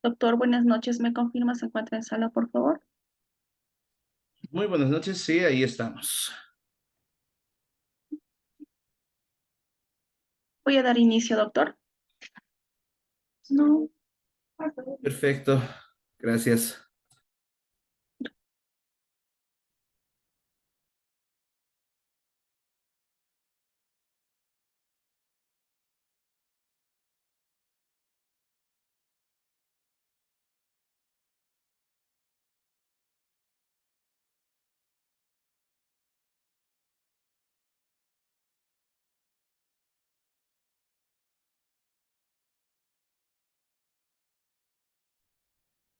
Doctor, buenas noches. ¿Me confirma se encuentra en sala, por favor? Muy buenas noches, sí, ahí estamos. Voy a dar inicio, doctor. No. Perfecto, gracias.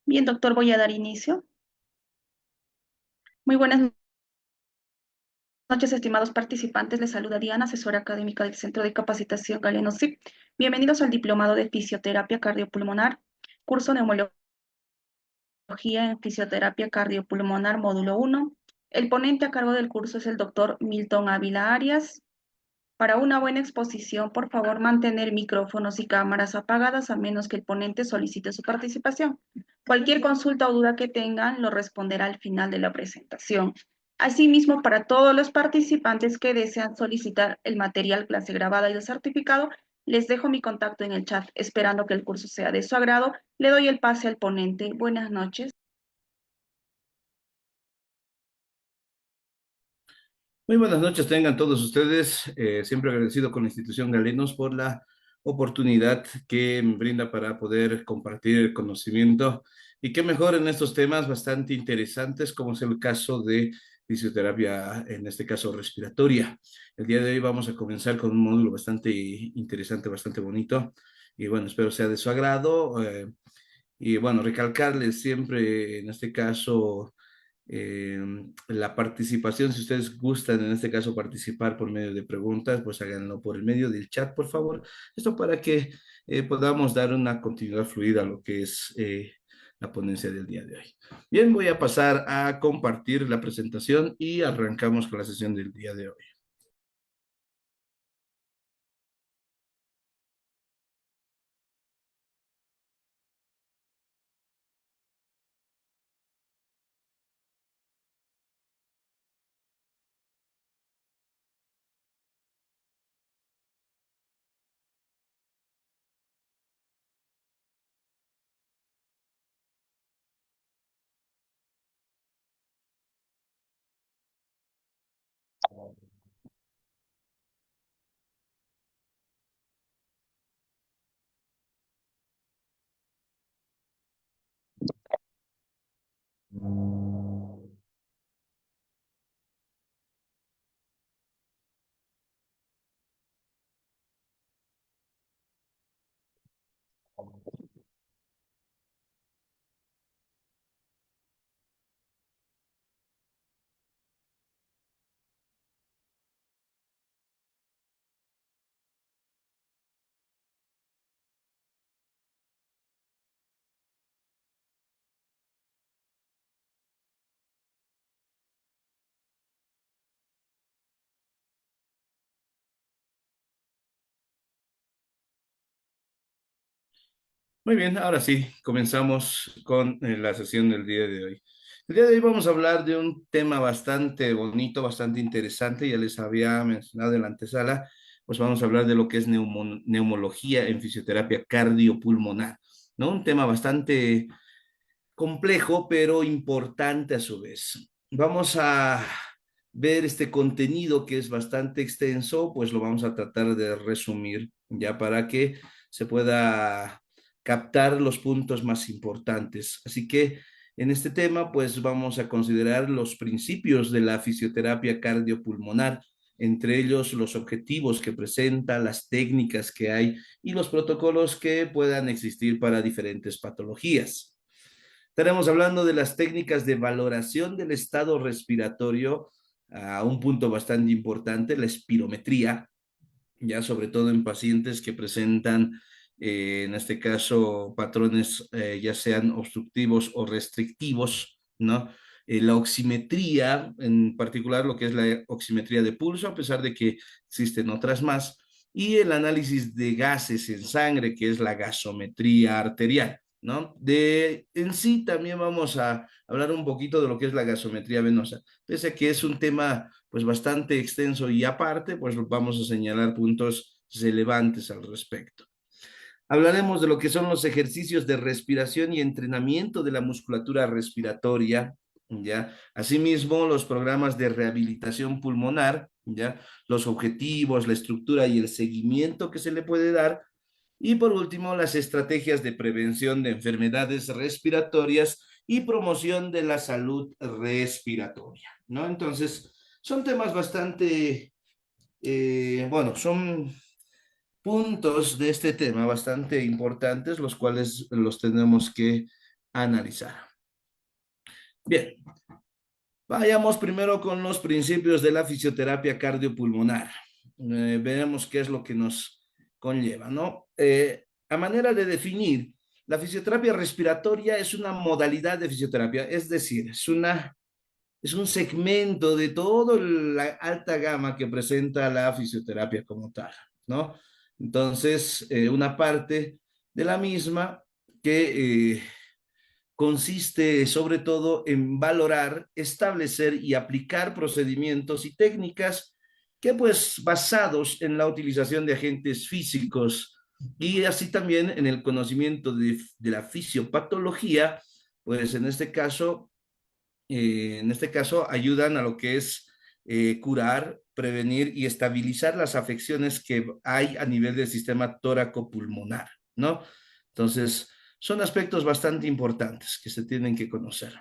Bien, doctor, voy a dar inicio. Muy buenas noches, estimados participantes. Les saluda Diana, asesora académica del Centro de Capacitación Galeno SIP. Bienvenidos al Diplomado de Fisioterapia Cardiopulmonar, curso Neumología en Fisioterapia Cardiopulmonar, módulo 1. El ponente a cargo del curso es el doctor Milton Ávila Arias. Para una buena exposición, por favor, mantener micrófonos y cámaras apagadas a menos que el ponente solicite su participación. Cualquier consulta o duda que tengan lo responderá al final de la presentación. Asimismo, para todos los participantes que desean solicitar el material clase grabada y el certificado, les dejo mi contacto en el chat, esperando que el curso sea de su agrado. Le doy el pase al ponente. Buenas noches. Muy buenas noches, tengan todos ustedes. Siempre agradecido con la institución Galenos por la oportunidad que me brinda para poder compartir el conocimiento y qué mejor en estos temas bastante interesantes, como es el caso de fisioterapia, en este caso respiratoria. El día de hoy vamos a comenzar con un módulo bastante interesante, bastante bonito y bueno, espero sea de su agrado. Y bueno, recalcarles siempre, en este caso, eh, la participación, si ustedes gustan, en este caso, participar por medio de preguntas, pues háganlo por el medio del chat, por favor. Esto para que podamos dar una continuidad fluida a lo que es la ponencia del día de hoy. Bien, voy a pasar a compartir la presentación y arrancamos con la sesión del día de hoy. Muy bien, ahora sí, comenzamos con la sesión del día de hoy. El día de hoy vamos a hablar de un tema bastante bonito, bastante interesante, ya les había mencionado en la antesala, pues vamos a hablar de lo que es neumología en fisioterapia cardiopulmonar, ¿no? Un tema bastante complejo, pero importante a su vez. Vamos a ver este contenido que es bastante extenso, pues lo vamos a tratar de resumir ya para que se pueda captar los puntos más importantes. Así que en este tema, pues vamos a considerar los principios de la fisioterapia cardiopulmonar, entre ellos los objetivos que presenta, las técnicas que hay y los protocolos que puedan existir para diferentes patologías. Estaremos hablando de las técnicas de valoración del estado respiratorio, a un punto bastante importante, la espirometría, ya sobre todo en pacientes que presentan, en este caso, patrones ya sean obstructivos o restrictivos, ¿no? La oximetría, en particular lo que es la oximetría de pulso, a pesar de que existen otras más, y el análisis de gases en sangre, que es la gasometría arterial. ¿no? En sí también vamos a hablar un poquito de lo que es la gasometría venosa, pese a que es un tema pues bastante extenso y aparte, pues vamos a señalar puntos relevantes al respecto. Hablaremos de lo que son los ejercicios de respiración y entrenamiento de la musculatura respiratoria, ¿ya? Asimismo, los programas de rehabilitación pulmonar, ¿ya? Los objetivos, la estructura y el seguimiento que se le puede dar. Y por último, las estrategias de prevención de enfermedades respiratorias y promoción de la salud respiratoria, ¿no? Entonces, son temas bastante, bueno, son puntos de este tema bastante importantes, los cuales los tenemos que analizar. Bien, vayamos primero con los principios de la fisioterapia cardiopulmonar. Veremos qué es lo que nos conlleva, ¿no? A manera de definir, la fisioterapia respiratoria es una modalidad de fisioterapia, es decir, es un segmento de toda la alta gama que presenta la fisioterapia como tal, ¿no? Entonces, una parte de la misma que consiste sobre todo en valorar, establecer y aplicar procedimientos y técnicas que pues basados en la utilización de agentes físicos y así también en el conocimiento de la fisiopatología, pues en este caso ayudan a lo que es curar, prevenir y estabilizar las afecciones que hay a nivel del sistema tóraco-pulmonar, ¿no? Entonces, son aspectos bastante importantes que se tienen que conocer.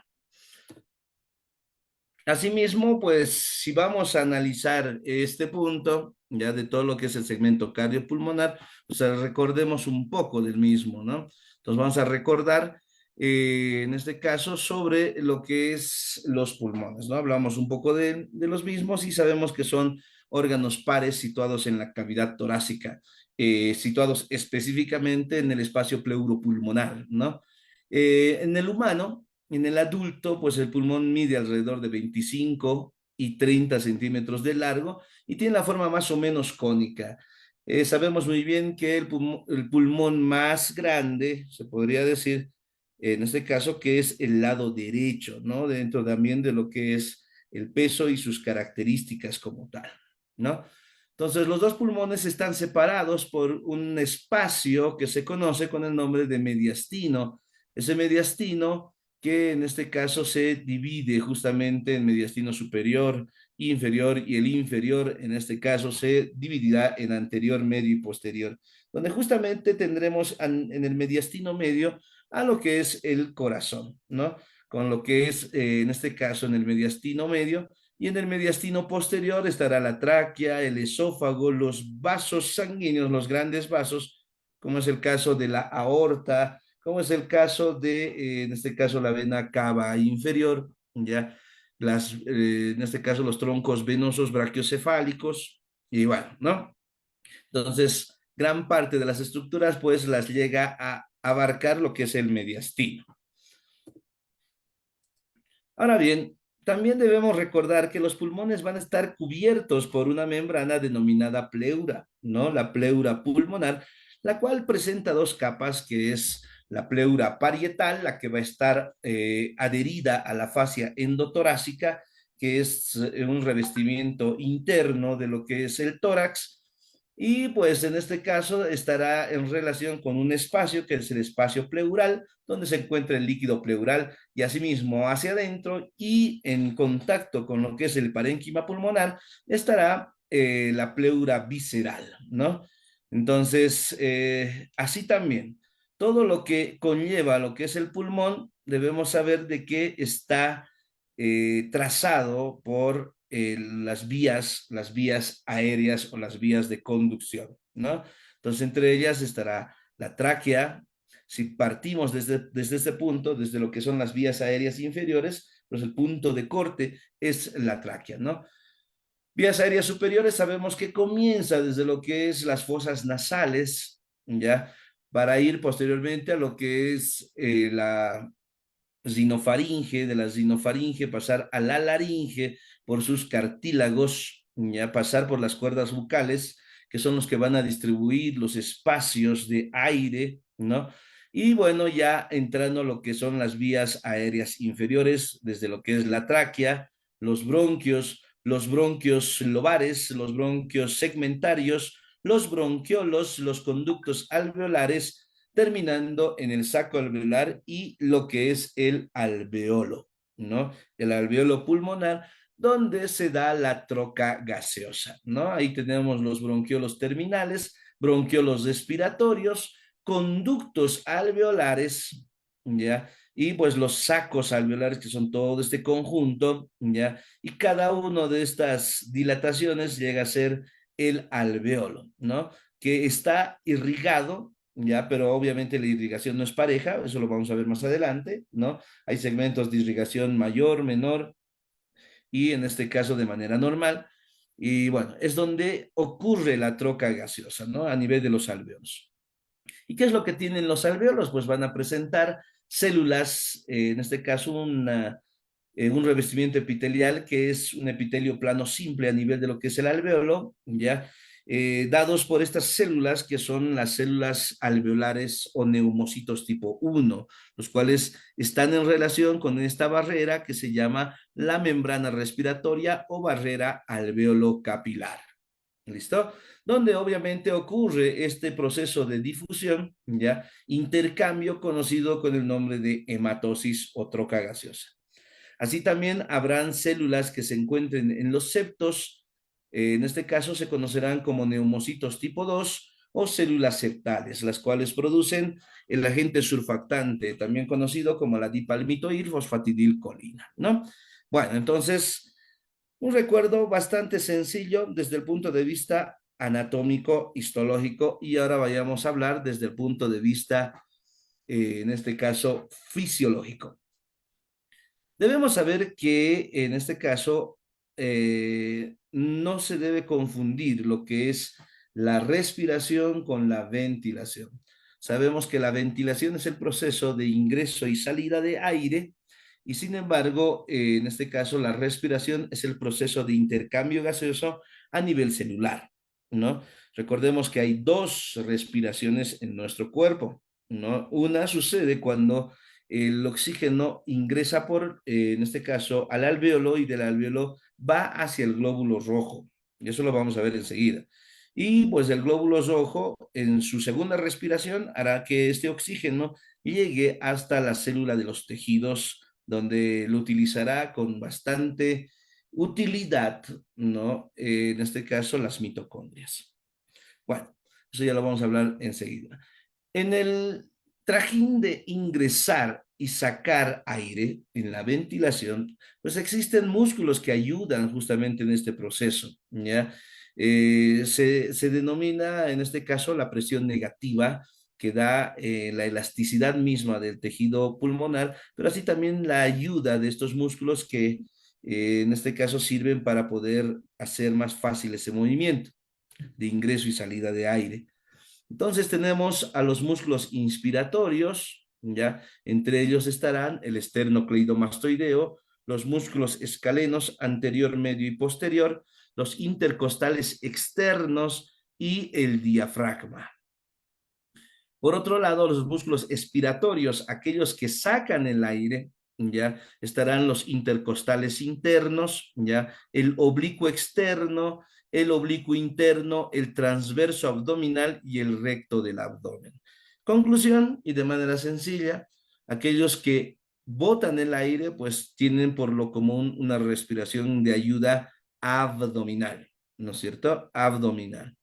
Asimismo, pues si vamos a analizar este punto, ya de todo lo que es el segmento cardiopulmonar, pues recordemos un poco del mismo, ¿no? Entonces vamos a recordar, en este caso, sobre lo que es los pulmones, ¿no? Hablamos un poco de los mismos y sabemos que son órganos pares situados en la cavidad torácica, situados específicamente en el espacio pleuropulmonar, ¿no? En el humano, en el adulto, pues el pulmón mide alrededor de 25 y 30 centímetros de largo y tiene la forma más o menos cónica. Sabemos muy bien que el pulmón más grande, se podría decir, en este caso, que es el lado derecho, ¿no? Dentro también de lo que es el peso y sus características como tal, ¿no? Entonces, los dos pulmones están separados por un espacio que se conoce con el nombre de mediastino. Ese mediastino que en este caso se divide justamente en mediastino superior, inferior y el inferior en este caso se dividirá en anterior, medio y posterior, donde justamente tendremos en el mediastino medio a lo que es el corazón, ¿no? Con lo que es en este caso en el mediastino medio y en el mediastino posterior estará la tráquea, el esófago, los vasos sanguíneos, los grandes vasos, como es el caso de la aorta, como es el caso de, en este caso, la vena cava inferior, ¿ya? En este caso, los troncos venosos brachiocefálicos, y bueno, ¿no? Entonces, gran parte de las estructuras, pues, las llega a abarcar lo que es el mediastino. Ahora bien, también debemos recordar que los pulmones van a estar cubiertos por una membrana denominada pleura, ¿no? La pleura pulmonar, la cual presenta dos capas, que es la pleura parietal, la que va a estar adherida a la fascia endotorácica, que es un revestimiento interno de lo que es el tórax, y pues en este caso estará en relación con un espacio que es el espacio pleural, donde se encuentra el líquido pleural y asimismo hacia adentro y en contacto con lo que es el parénquima pulmonar estará la pleura visceral, ¿no? Entonces, así también, todo lo que conlleva lo que es el pulmón, debemos saber de que está trazado por las vías aéreas o las vías de conducción, ¿no? Entonces, entre ellas estará la tráquea. Si partimos desde este punto, desde lo que son las vías aéreas inferiores, pues el punto de corte es la tráquea, ¿no? Vías aéreas superiores sabemos que comienza desde lo que es las fosas nasales, ¿ya? Para ir posteriormente a lo que es la sinofaringe, de la sinofaringe pasar a la laringe por sus cartílagos, ya pasar por las cuerdas bucales, que son los que van a distribuir los espacios de aire, ¿no? Y bueno, ya entrando a lo que son las vías aéreas inferiores, desde lo que es la tráquea, los bronquios lobares, los bronquios segmentarios, los bronquiolos, los conductos alveolares, terminando en el saco alveolar y lo que es el alveolo, ¿no? El alveolo pulmonar, donde se da la troca gaseosa, ¿no? Ahí tenemos los bronquiolos terminales, bronquiolos respiratorios, conductos alveolares, ¿ya? Y pues los sacos alveolares, que son todo este conjunto, ¿ya? Y cada uno de estas dilataciones llega a ser el alveolo, ¿no? Que está irrigado, ¿ya? Pero obviamente la irrigación no es pareja, eso lo vamos a ver más adelante, ¿no? Hay segmentos de irrigación mayor, menor, y en este caso de manera normal. Y bueno, es donde ocurre la troca gaseosa, ¿no? A nivel de los alveolos. ¿Y qué es lo que tienen los alveolos? Pues van a presentar células, en este caso un revestimiento epitelial que es un epitelio plano simple a nivel de lo que es el alveolo, ¿ya? Dados por estas células que son las células alveolares o neumocitos tipo 1, los cuales están en relación con esta barrera que se llama la membrana respiratoria o barrera alveolo capilar. ¿Listo? Donde obviamente ocurre este proceso de difusión, ¿ya? Intercambio conocido con el nombre de hematosis o troca gaseosa. Así también habrán células que se encuentren en los septos, en este caso se conocerán como neumocitos tipo 2 o células septales, las cuales producen el agente surfactante, también conocido como la dipalmitoir fosfatidilcolina, ¿no? Bueno, entonces, un recuerdo bastante sencillo desde el punto de vista anatómico, histológico, y ahora vayamos a hablar desde el punto de vista, en este caso, fisiológico. Debemos saber que en este caso no se debe confundir lo que es la respiración con la ventilación. Sabemos que la ventilación es el proceso de ingreso y salida de aire y sin embargo, en este caso, la respiración es el proceso de intercambio gaseoso a nivel celular, ¿no? Recordemos que hay dos respiraciones en nuestro cuerpo, ¿no? Una sucede cuando el oxígeno ingresa en este caso, al alveolo y del alveolo va hacia el glóbulo rojo. Y eso lo vamos a ver enseguida. Y pues el glóbulo rojo en su segunda respiración hará que este oxígeno llegue hasta la célula de los tejidos, donde lo utilizará con bastante utilidad, ¿no? En este caso, las mitocondrias. Bueno, eso ya lo vamos a hablar enseguida. En el trajín de ingresar y sacar aire en la ventilación, pues existen músculos que ayudan justamente en este proceso, ¿ya? Se denomina en este caso la presión negativa que da la elasticidad misma del tejido pulmonar, pero así también la ayuda de estos músculos que en este caso sirven para poder hacer más fácil ese movimiento de ingreso y salida de aire. Entonces tenemos a los músculos inspiratorios, ¿ya? Entre ellos estarán el esternocleidomastoideo, los músculos escalenos anterior, medio y posterior, los intercostales externos y el diafragma. Por otro lado, los músculos expiratorios, aquellos que sacan el aire, ya estarán los intercostales internos, ya el oblicuo externo, el oblicuo interno, el transverso abdominal y el recto del abdomen. Conclusión, y de manera sencilla, aquellos que botan el aire, pues tienen por lo común una respiración de ayuda abdominal, ¿no es cierto? Abdominal,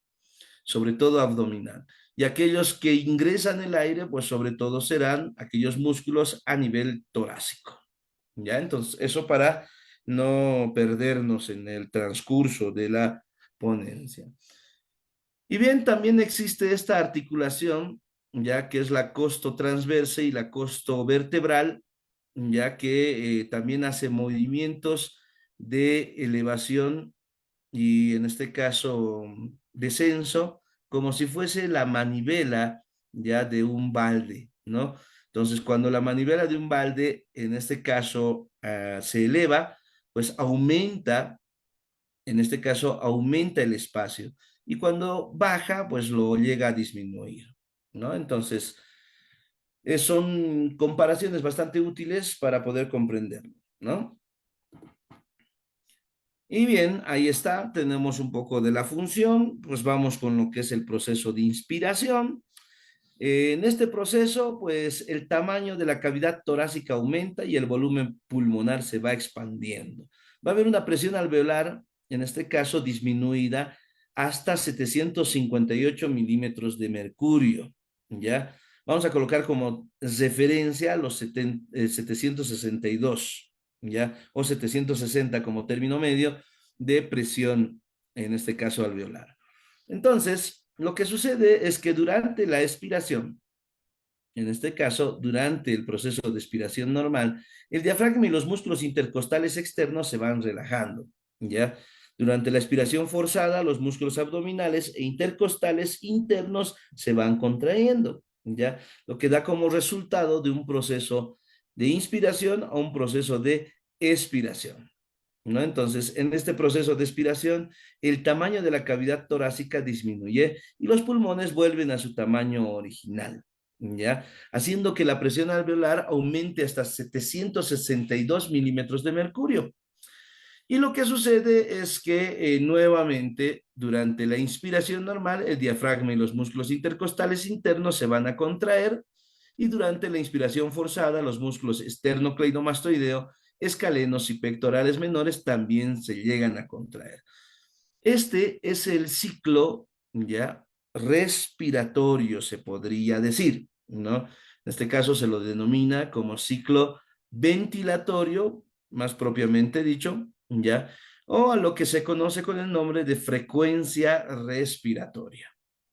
sobre todo abdominal. Y aquellos que ingresan el aire, pues sobre todo serán aquellos músculos a nivel torácico. ¿Ya? Entonces, eso para no perdernos en el transcurso de la ponencia. Y bien, también existe esta articulación, ya que es la costotransversa y la costovertebral, ya que también hace movimientos de elevación y en este caso descenso, como si fuese la manivela ya de un balde, ¿no? Entonces, cuando la manivela de un balde, en este caso, se eleva, pues aumenta, en este caso, aumenta el espacio. Y cuando baja, pues lo llega a disminuir, ¿no? Entonces, son comparaciones bastante útiles para poder comprenderlo, ¿no? Y bien, ahí está, tenemos un poco de la función, pues vamos con lo que es el proceso de inspiración. En este proceso, pues el tamaño de la cavidad torácica aumenta y el volumen pulmonar se va expandiendo. Va a haber una presión alveolar, en este caso disminuida hasta 758 milímetros de mercurio, ¿ya? Vamos a colocar como referencia los 762, ¿ya? O 760 como término medio de presión, en este caso alveolar. Entonces, lo que sucede es que durante la expiración, en este caso, durante el proceso de expiración normal, el diafragma y los músculos intercostales externos se van relajando, ¿ya? Durante la expiración forzada, los músculos abdominales e intercostales internos se van contrayendo, ¿ya? Lo que da como resultado de un proceso de inspiración a un proceso de expiración, ¿no? Entonces, en este proceso de expiración, el tamaño de la cavidad torácica disminuye y los pulmones vuelven a su tamaño original, ¿ya? Haciendo que la presión alveolar aumente hasta 762 milímetros de mercurio. Y lo que sucede es que nuevamente, durante la inspiración normal, el diafragma y los músculos intercostales internos se van a contraer y durante la inspiración forzada, los músculos esternocleidomastoideo, escalenos y pectorales menores también se llegan a contraer. Este es el ciclo, ya, respiratorio, se podría decir, ¿no? En este caso se lo denomina como ciclo ventilatorio, más propiamente dicho, ya, o a lo que se conoce con el nombre de frecuencia respiratoria,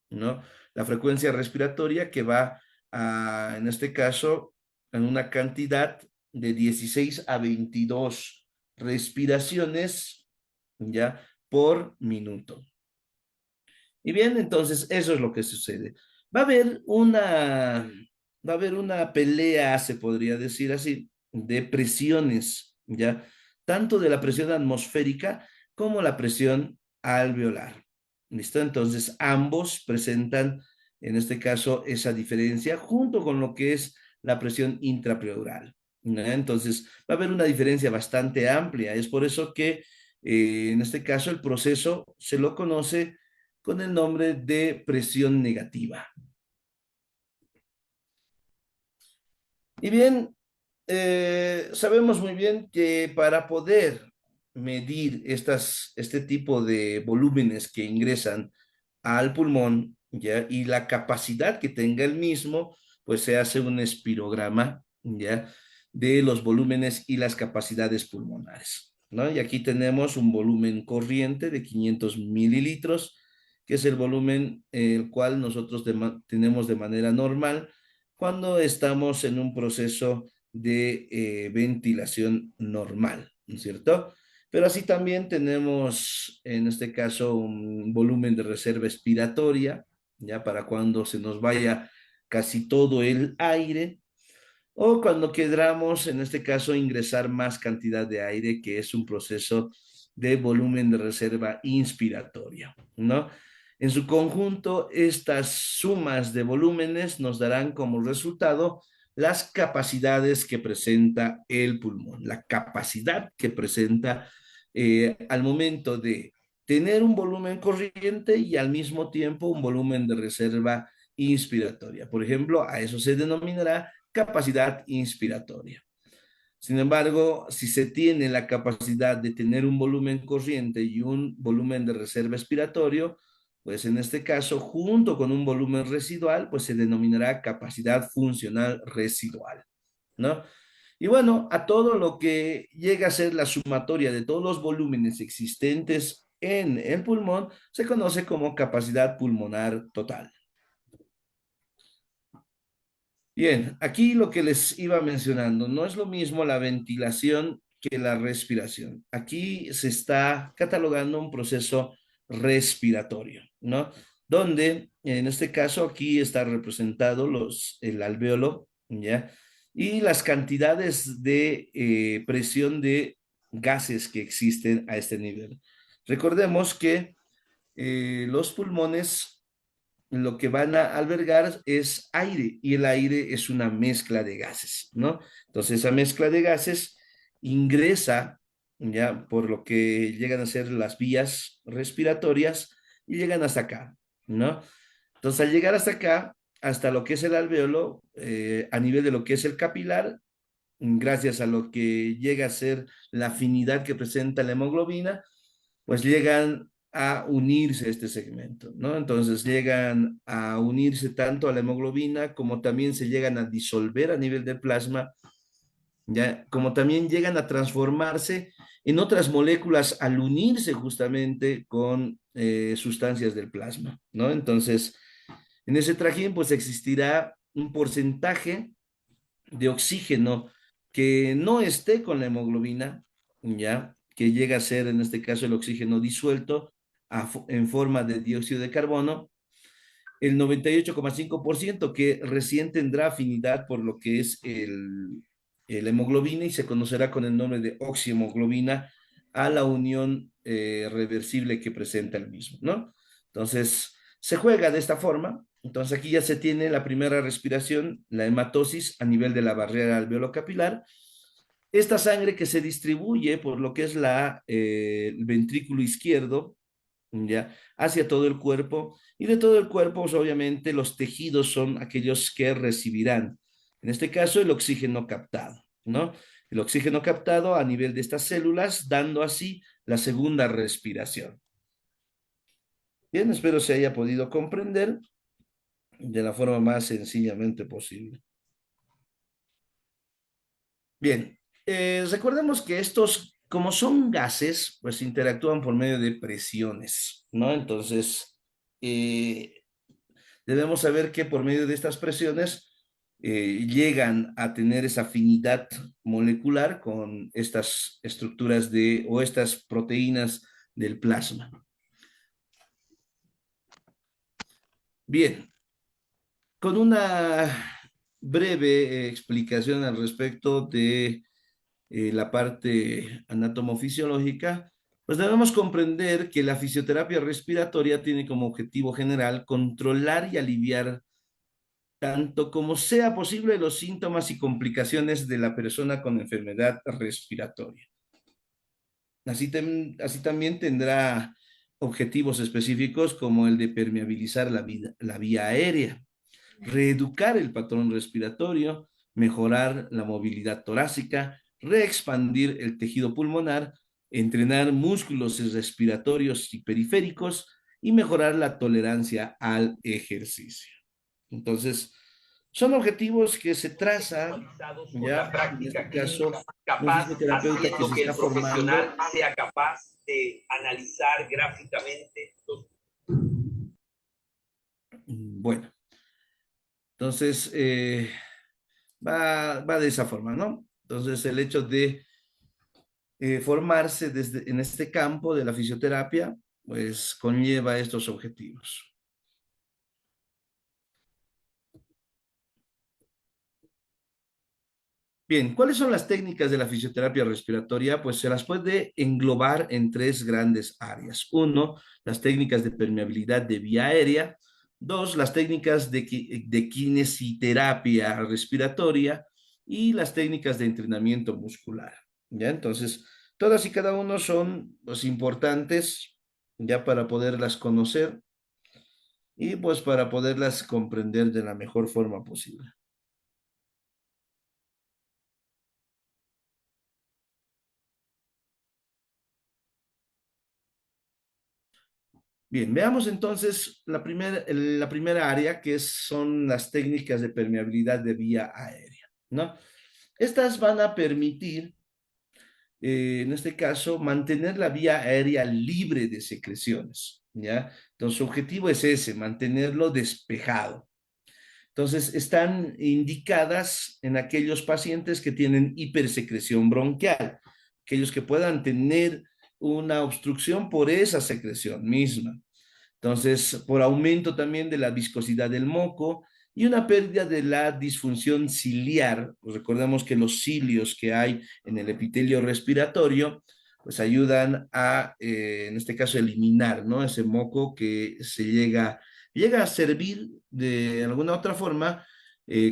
¿no? La frecuencia respiratoria que va en este caso, en una cantidad de 16 a 22 respiraciones, ¿ya? Por minuto. Y bien, entonces eso es lo que sucede. Va a haber una, va a haber una pelea, se podría decir así, de presiones, ¿ya? Tanto de la presión atmosférica como la presión alveolar. ¿Listo? Entonces, ambos presentan, en este caso, esa diferencia junto con lo que es la presión intrapleural, ¿no? Entonces, va a haber una diferencia bastante amplia. Es por eso que, en este caso, el proceso se lo conoce con el nombre de presión negativa. Y bien, sabemos muy bien que para poder medir este tipo de volúmenes que ingresan al pulmón, ¿ya? Y la capacidad que tenga el mismo, pues se hace un espirograma, ¿ya? De los volúmenes y las capacidades pulmonares, ¿no? Y aquí tenemos un volumen corriente de 500 mililitros, que es el volumen el cual nosotros tenemos de manera normal cuando estamos en un proceso de ventilación normal, ¿no es cierto? Pero así también tenemos, en este caso, un volumen de reserva expiratoria, ya para cuando se nos vaya casi todo el aire, o cuando queramos, en este caso, ingresar más cantidad de aire, que es un proceso de volumen de reserva inspiratoria, ¿no? En su conjunto, estas sumas de volúmenes nos darán como resultado las capacidades que presenta el pulmón, la capacidad que presenta al momento de tener un volumen corriente y al mismo tiempo un volumen de reserva inspiratoria. Por ejemplo, a eso se denominará capacidad inspiratoria. Sin embargo, si se tiene la capacidad de tener un volumen corriente y un volumen de reserva expiratorio, pues en este caso, junto con un volumen residual, pues se denominará capacidad funcional residual, ¿no? Y bueno, a todo lo que llega a ser la sumatoria de todos los volúmenes existentes en el pulmón, se conoce como capacidad pulmonar total. Bien, aquí lo que les iba mencionando, no es lo mismo la ventilación que la respiración. Aquí se está catalogando un proceso respiratorio, ¿no? Donde, en este caso, aquí está representado el alvéolo, ¿ya? Y las cantidades de presión de gases que existen a este nivel. Recordemos que los pulmones lo que van a albergar es aire y el aire es una mezcla de gases, ¿no? Entonces esa mezcla de gases ingresa ya por lo que llegan a ser las vías respiratorias y llegan hasta acá, ¿no? Entonces al llegar hasta acá, hasta lo que es el alveolo, a nivel de lo que es el capilar, gracias a lo que llega a ser la afinidad que presenta la hemoglobina, pues llegan a unirse a este segmento, ¿no? Entonces llegan a unirse tanto a la hemoglobina como también se llegan a disolver a nivel del plasma, ya como también llegan a transformarse en otras moléculas al unirse justamente con sustancias del plasma, ¿no? Entonces, en ese trajín pues existirá un porcentaje de oxígeno que no esté con la hemoglobina, ya, que llega a ser en este caso el oxígeno disuelto en forma de dióxido de carbono, el 98,5% que recién tendrá afinidad por lo que es el hemoglobina y se conocerá con el nombre de oxihemoglobina a la unión reversible que presenta el mismo, ¿no? Entonces, se juega de esta forma. Entonces, aquí ya se tiene la primera respiración, la hematosis a nivel de la barrera alveolo-capilar. Esta sangre que se distribuye por lo que es el ventrículo izquierdo, ya, hacia todo el cuerpo. Y de todo el cuerpo, pues, obviamente, los tejidos son aquellos que recibirán, en este caso, el oxígeno captado, ¿no? El oxígeno captado a nivel de estas células, dando así la segunda respiración. Bien, espero se haya podido comprender de la forma más sencillamente posible. Bien, recordemos que estos, como son gases, pues interactúan por medio de presiones, ¿no? Entonces, eh, debemos saber que por medio de estas presiones llegan a tener esa afinidad molecular con estas estructuras o estas proteínas del plasma. Bien, con una breve explicación al respecto de la parte anatomofisiológica, pues debemos comprender que la fisioterapia respiratoria tiene como objetivo general controlar y aliviar tanto como sea posible los síntomas y complicaciones de la persona con enfermedad respiratoria. Así también tendrá objetivos específicos como el de permeabilizar la vía aérea, reeducar el patrón respiratorio, mejorar la movilidad torácica, reexpandir el tejido pulmonar, entrenar músculos respiratorios y periféricos y mejorar la tolerancia al ejercicio. Entonces, son objetivos que se trazan por la ya, en práctica este clínica, caso, un capaz, fisioterapeuta que haciendo se que el está profesional formando. sea capaz de analizar gráficamente los... Bueno, entonces va de esa forma, ¿no? Entonces, el hecho de formarse en este campo de la fisioterapia, pues conlleva estos objetivos. Bien, ¿cuáles son las técnicas de la fisioterapia respiratoria? Pues se las puede englobar en tres grandes áreas. Uno, las técnicas de permeabilidad de vía aérea. Dos, las técnicas de kinesiterapia respiratoria y las técnicas de entrenamiento muscular. ¿Ya? Entonces, todas y cada uno son pues, importantes ya para poderlas conocer y pues para poderlas comprender de la mejor forma posible. Bien, veamos entonces la primera área son las técnicas de permeabilidad de vía aérea, ¿no? Estas van a permitir, en este caso, mantener la vía aérea libre de secreciones, ¿ya? Entonces, su objetivo es ese, mantenerlo despejado. Entonces, están indicadas en aquellos pacientes que tienen hipersecreción bronquial, aquellos que puedan tener una obstrucción por esa secreción misma. Entonces, por aumento también de la viscosidad del moco y una pérdida de la disfunción ciliar. Pues recordemos que los cilios que hay en el epitelio respiratorio, pues ayudan a, en este caso, eliminar, ¿no? Ese moco que se llega llega a servir de alguna otra forma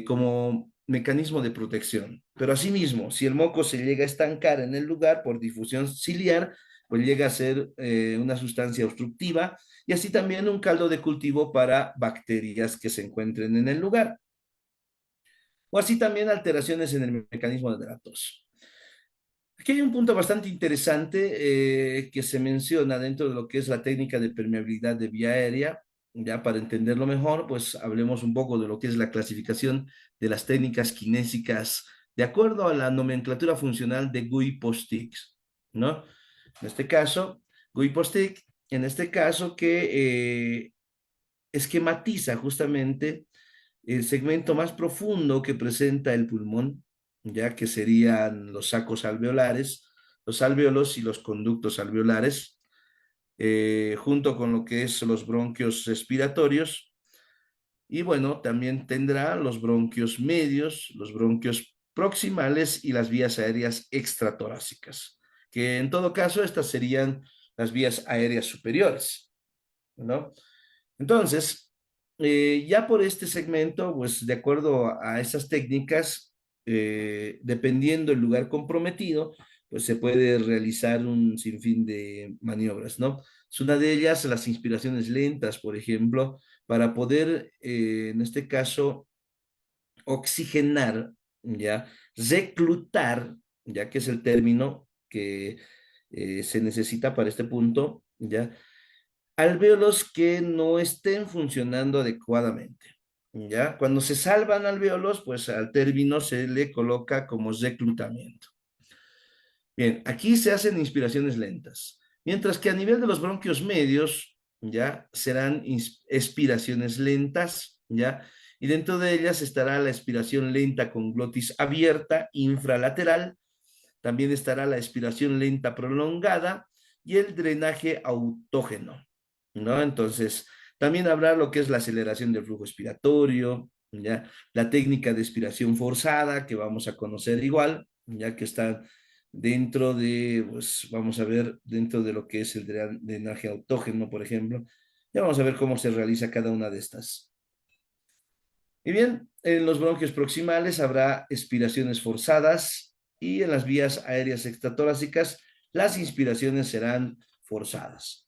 como mecanismo de protección. Pero asimismo, si el moco se llega a estancar en el lugar por difusión ciliar, pues llega a ser una sustancia obstructiva y así también un caldo de cultivo para bacterias que se encuentren en el lugar. O así también alteraciones en el mecanismo de la tos. Aquí hay un punto bastante interesante que se menciona dentro de lo que es la técnica de permeabilidad de vía aérea. Ya para entenderlo mejor, pues hablemos un poco de lo que es la clasificación de las técnicas kinésicas de acuerdo a la nomenclatura funcional de Guy-Postig, ¿no? En este caso, Guy-Postig, en este caso que esquematiza justamente el segmento más profundo que presenta el pulmón, ya que serían los sacos alveolares, los alvéolos y los conductos alveolares, junto con lo que es los bronquios respiratorios. Y bueno, también tendrá los bronquios medios, los bronquios proximales y las vías aéreas extratorácicas, que en todo caso estas serían las vías aéreas superiores, ¿no? Entonces, ya por este segmento, pues de acuerdo a esas técnicas, dependiendo el lugar comprometido, pues se puede realizar un sinfín de maniobras, ¿no? Es una de ellas las inspiraciones lentas, por ejemplo, para poder, en este caso, oxigenar, ¿ya? Reclutar, ya que es el término que se necesita para este punto, ¿ya? Alvéolos que no estén funcionando adecuadamente. ¿Ya? Cuando se salvan alvéolos, pues al término se le coloca como reclutamiento. Bien, aquí se hacen inspiraciones lentas, mientras que a nivel de los bronquios medios, ya serán expiraciones lentas, ya, y dentro de ellas estará la expiración lenta con glotis abierta, infralateral, también estará la expiración lenta prolongada y el drenaje autógeno, ¿no? Entonces, también habrá lo que es la aceleración del flujo expiratorio, ¿ya? La técnica de expiración forzada, que vamos a conocer igual, ya que está dentro de, pues vamos a ver, dentro de lo que es el drenaje autógeno, por ejemplo. Ya vamos a ver cómo se realiza cada una de estas. Y bien, en los bronquios proximales habrá expiraciones forzadas y en las vías aéreas extratorácicas las inspiraciones serán forzadas.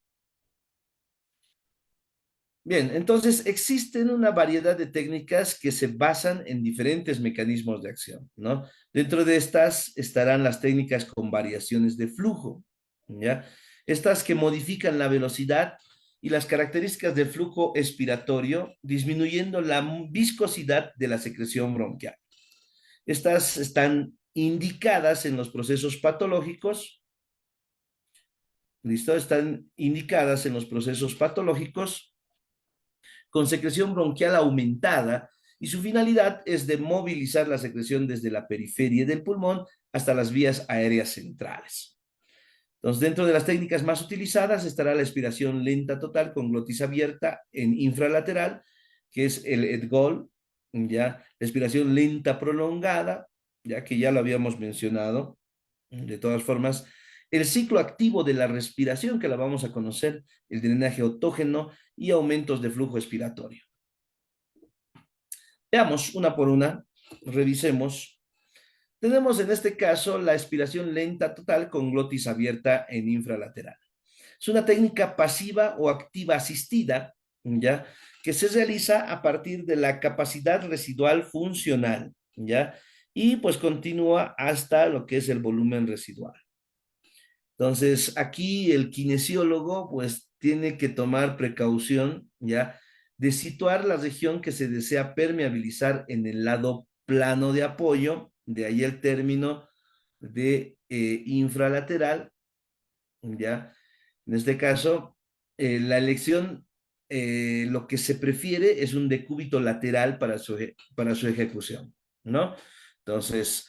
Bien, entonces existen una variedad de técnicas que se basan en diferentes mecanismos de acción, ¿no? Dentro de estas estarán las técnicas con variaciones de flujo, ¿ya? Estas que modifican la velocidad y las características del flujo expiratorio, disminuyendo la viscosidad de la secreción bronquial. Estas están indicadas en los procesos patológicos, ¿listo? Están indicadas en los procesos patológicos con secreción bronquial aumentada y su finalidad es de movilizar la secreción desde la periferia del pulmón hasta las vías aéreas centrales. Entonces, dentro de las técnicas más utilizadas estará la expiración lenta total con glotis abierta en infralateral, que es el EDGOL, ya, la expiración lenta prolongada, ya que ya lo habíamos mencionado. De todas formas, el ciclo activo de la respiración, que la vamos a conocer, el drenaje autógeno y aumentos de flujo expiratorio. Veamos una por una, revisemos. Tenemos en este caso la expiración lenta total con glotis abierta en infralateral. Es una técnica pasiva o activa asistida, ¿ya? Que se realiza a partir de la capacidad residual funcional, ¿ya? Y pues continúa hasta lo que es el volumen residual. Entonces, aquí el kinesiólogo pues tiene que tomar precaución, ¿ya? De situar la región que se desea permeabilizar en el lado plano de apoyo, de ahí el término de infralateral, ¿ya? En este caso, la elección, lo que se prefiere es un decúbito lateral para su ejecución, ¿no? Entonces,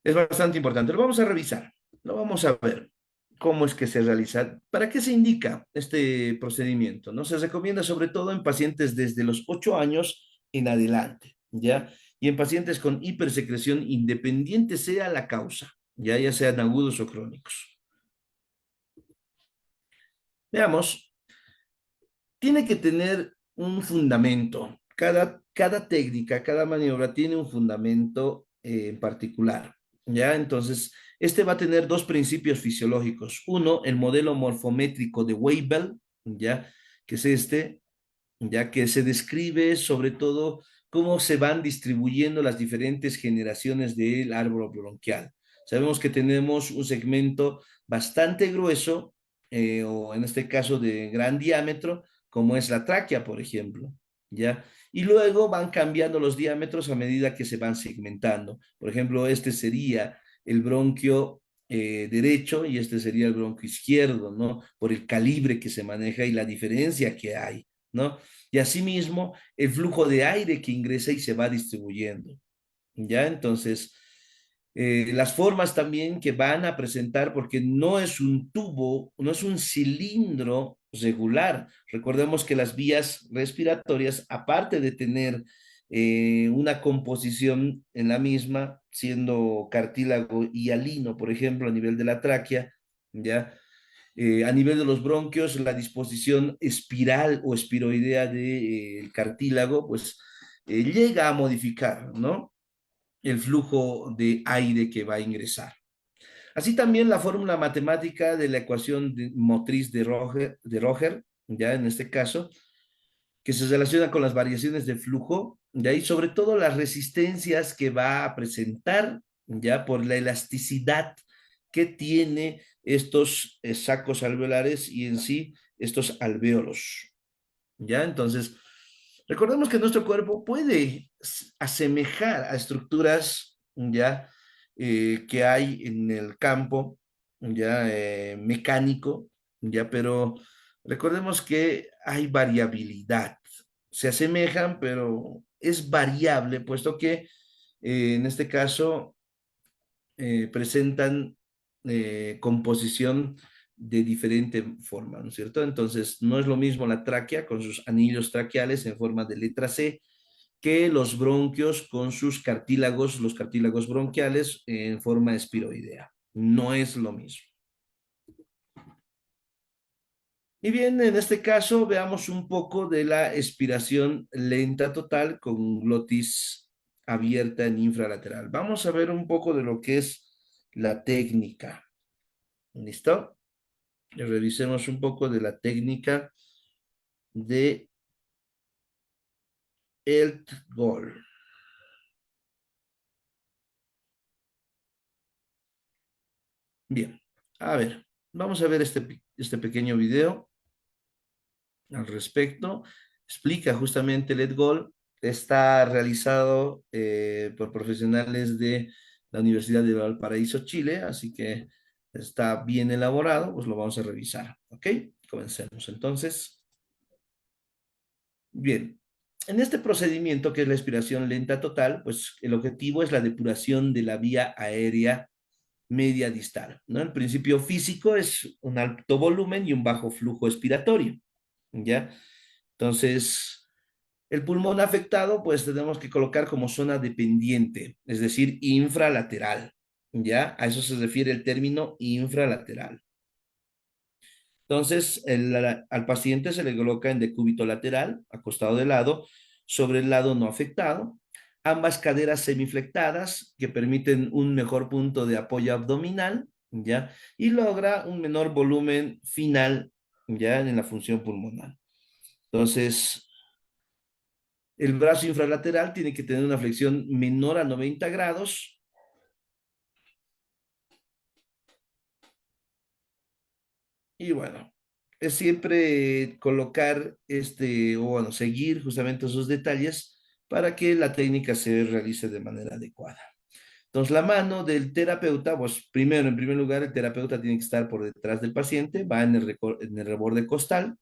es bastante importante. Lo vamos a revisar, lo vamos a ver cómo es que se realiza. ¿Para qué se indica este procedimiento? ¿No? Se recomienda sobre todo en pacientes desde los 8 años en adelante, ¿ya? Y en pacientes con hipersecreción independiente sea la causa, ya sean agudos o crónicos. Veamos, tiene que tener un fundamento. Cada técnica, cada maniobra tiene un fundamento en particular, ¿ya? Entonces, este va a tener dos principios fisiológicos. Uno, el modelo morfométrico de Weibull, ¿ya? Que es este, ya que se describe sobre todo cómo se van distribuyendo las diferentes generaciones del árbol bronquial. Sabemos que tenemos un segmento bastante grueso, o en este caso de gran diámetro, como es la tráquea, por ejemplo, ¿ya? Y luego van cambiando los diámetros a medida que se van segmentando. Por ejemplo, este sería el bronquio derecho y este sería el bronquio izquierdo, ¿no? Por el calibre que se maneja y la diferencia que hay, ¿no? Y asimismo el flujo de aire que ingresa y se va distribuyendo. ¿Ya? Entonces, las formas también que van a presentar, porque no es un tubo, no es un cilindro regular. Recordemos que las vías respiratorias, aparte de tener una composición en la misma, siendo cartílago y alino, por ejemplo, a nivel de la tráquea, ¿ya? A nivel de los bronquios, la disposición espiral o espiroidea del cartílago, pues llega a modificar, ¿no? El flujo de aire que va a ingresar. Así también la fórmula matemática de la ecuación motriz de Roger, ya en este caso, que se relaciona con las variaciones de flujo, de ahí sobre todo las resistencias que va a presentar, ya por la elasticidad que tiene estos sacos alveolares y en sí estos alvéolos, ya. Entonces, recordemos que nuestro cuerpo puede asemejar a estructuras, ya, que hay en el campo, ya, mecánico, ya, pero recordemos que hay variabilidad. Se asemejan, pero es variable, puesto que en este caso presentan composición de diferente forma, ¿no es cierto? Entonces, no es lo mismo la tráquea con sus anillos traqueales en forma de letra C que los bronquios con sus cartílagos, los cartílagos bronquiales en forma espiroidea. No es lo mismo. Y bien, en este caso veamos un poco de la expiración lenta total con glotis abierta en infralateral. Vamos a ver un poco de lo que es la técnica. ¿Listo? Y revisemos un poco de la técnica de el gol. Bien, a ver, vamos a ver este pequeño video al respecto. Explica justamente el Goal. Está realizado por profesionales de la Universidad de Valparaíso, Chile, así que está bien elaborado, pues lo vamos a revisar. ¿Ok? Comencemos entonces. Bien, en este procedimiento que es la expiración lenta total, pues el objetivo es la depuración de la vía aérea media distal, ¿no? El principio físico es un alto volumen y un bajo flujo expiratorio, ¿ya? Entonces, el pulmón afectado, pues tenemos que colocar como zona dependiente, es decir, infralateral, ¿ya? A eso se refiere el término infralateral. Entonces, al paciente se le coloca en decúbito lateral, acostado de lado, sobre el lado no afectado, ambas caderas semiflectadas que permiten un mejor punto de apoyo abdominal, ¿ya? Y logra un menor volumen final, ¿ya? En la función pulmonar. Entonces, el brazo infralateral tiene que tener una flexión menor a 90 grados. Y bueno, es siempre colocar o bueno, seguir justamente esos detalles para que la técnica se realice de manera adecuada. Entonces, la mano del terapeuta, pues primero, en primer lugar, el terapeuta tiene que estar por detrás del paciente, va en el reborde costal,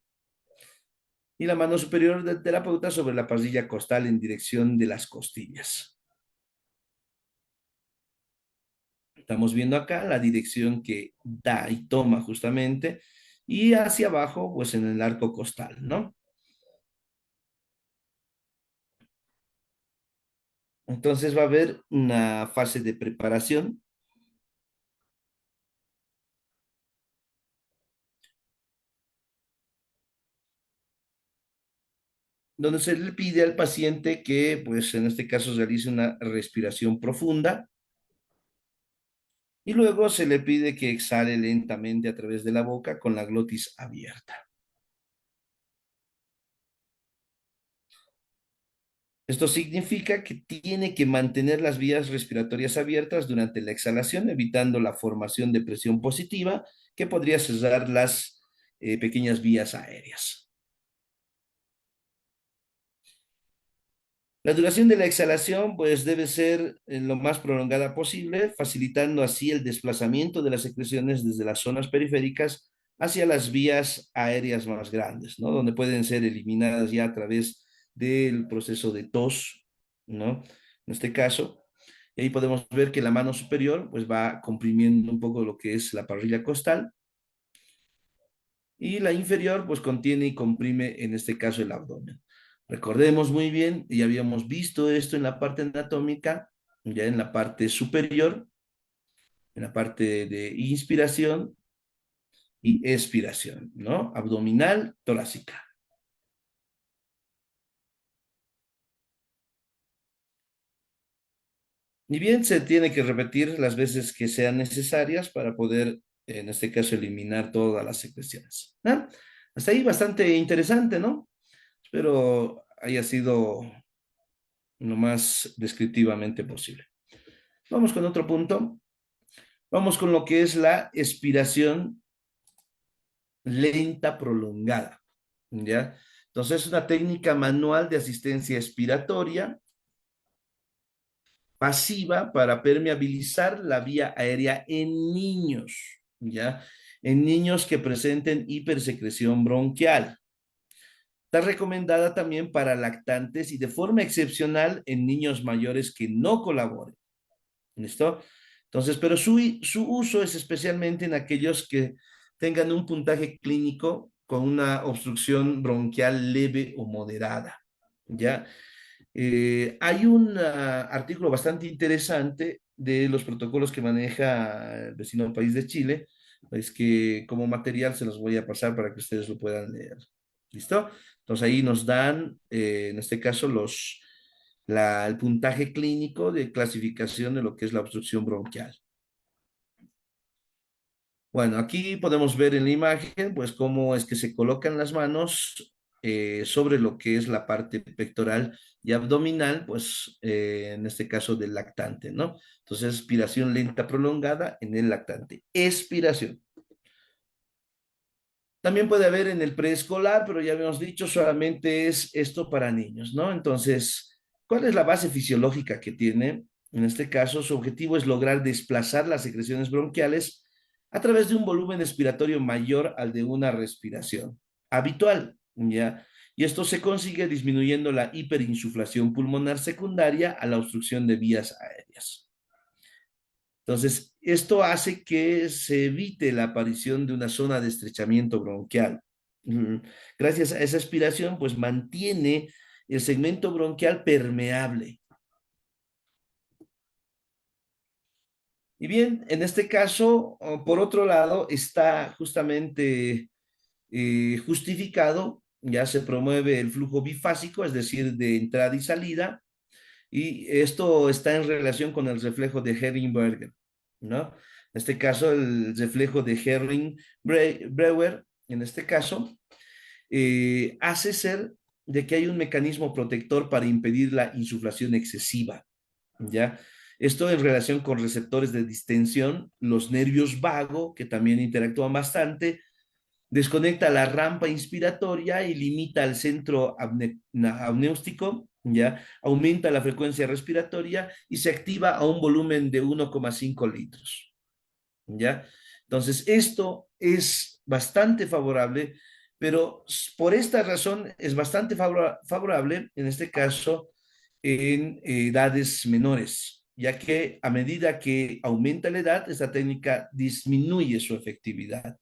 y la mano superior del terapeuta sobre la pasilla costal en dirección de las costillas. Estamos viendo acá la dirección que da y toma justamente, y hacia abajo, pues en el arco costal, ¿no? Entonces va a haber una fase de preparación. donde se le pide al paciente que, pues en este caso, realice una respiración profunda y luego se le pide que exhale lentamente a través de la boca con la glotis abierta. Esto significa que tiene que mantener las vías respiratorias abiertas durante la exhalación, evitando la formación de presión positiva que podría cerrar las pequeñas vías aéreas. La duración de la exhalación pues debe ser lo más prolongada posible, facilitando así el desplazamiento de las secreciones desde las zonas periféricas hacia las vías aéreas más grandes, ¿no? Donde pueden ser eliminadas ya a través del proceso de tos, ¿no? En este caso, y ahí podemos ver que la mano superior pues va comprimiendo un poco lo que es la parrilla costal y la inferior pues contiene y comprime en este caso el abdomen. Recordemos muy bien, ya habíamos visto esto en la parte anatómica, ya en la parte superior, en la parte de inspiración y expiración, ¿no? Abdominal, torácica. Y bien, se tiene que repetir las veces que sean necesarias para poder, en este caso, eliminar todas las secreciones, ¿no? Hasta ahí bastante interesante, ¿no? Espero haya sido lo más descriptivamente posible. Vamos con otro punto. Vamos con lo que es la expiración lenta prolongada, ¿ya? Entonces, es una técnica manual de asistencia expiratoria pasiva para permeabilizar la vía aérea en niños, ¿ya? En niños que presenten hipersecreción bronquial. Está recomendada también para lactantes y de forma excepcional en niños mayores que no colaboren. ¿Listo? Entonces, pero su uso es especialmente en aquellos que tengan un puntaje clínico con una obstrucción bronquial leve o moderada. ¿Ya? Hay un artículo bastante interesante de los protocolos que maneja el vecino país de Chile, es que como material se los voy a pasar para que ustedes lo puedan leer. ¿Listo? Entonces ahí nos dan, en este caso, el puntaje clínico de clasificación de lo que es la obstrucción bronquial. Bueno, aquí podemos ver en la imagen, pues, cómo es que se colocan las manos sobre lo que es la parte pectoral y abdominal, pues, en este caso del lactante, ¿no? Entonces, expiración lenta prolongada en el lactante. Expiración. También puede haber en el preescolar, pero ya habíamos dicho, solamente es esto para niños, ¿no? Entonces, ¿cuál es la base fisiológica que tiene? En este caso, su objetivo es lograr desplazar las secreciones bronquiales a través de un volumen expiratorio mayor al de una respiración habitual, ¿ya? Y esto se consigue disminuyendo la hiperinsuflación pulmonar secundaria a la obstrucción de vías aéreas. Entonces, esto hace que se evite la aparición de una zona de estrechamiento bronquial. Gracias a esa aspiración, pues mantiene el segmento bronquial permeable. Y bien, en este caso, por otro lado, está justamente justificado, ya se promueve el flujo bifásico, es decir, de entrada y salida, y esto está en relación con el reflejo de Herring-Berger, ¿no? En este caso, el reflejo de Herring-Breuer, en este caso, hace ser de que hay un mecanismo protector para impedir la insuflación excesiva, ¿ya? Esto en relación con receptores de distensión, los nervios vago, que también interactúan bastante, desconecta la rampa inspiratoria y limita el centro apnéustico, ¿ya? Aumenta la frecuencia respiratoria y se activa a un volumen de 1,5 litros, ¿ya? Entonces, esto es bastante favorable, pero por esta razón es bastante favorable, en este caso, en edades menores, ya que a medida que aumenta la edad, esta técnica disminuye su efectividad.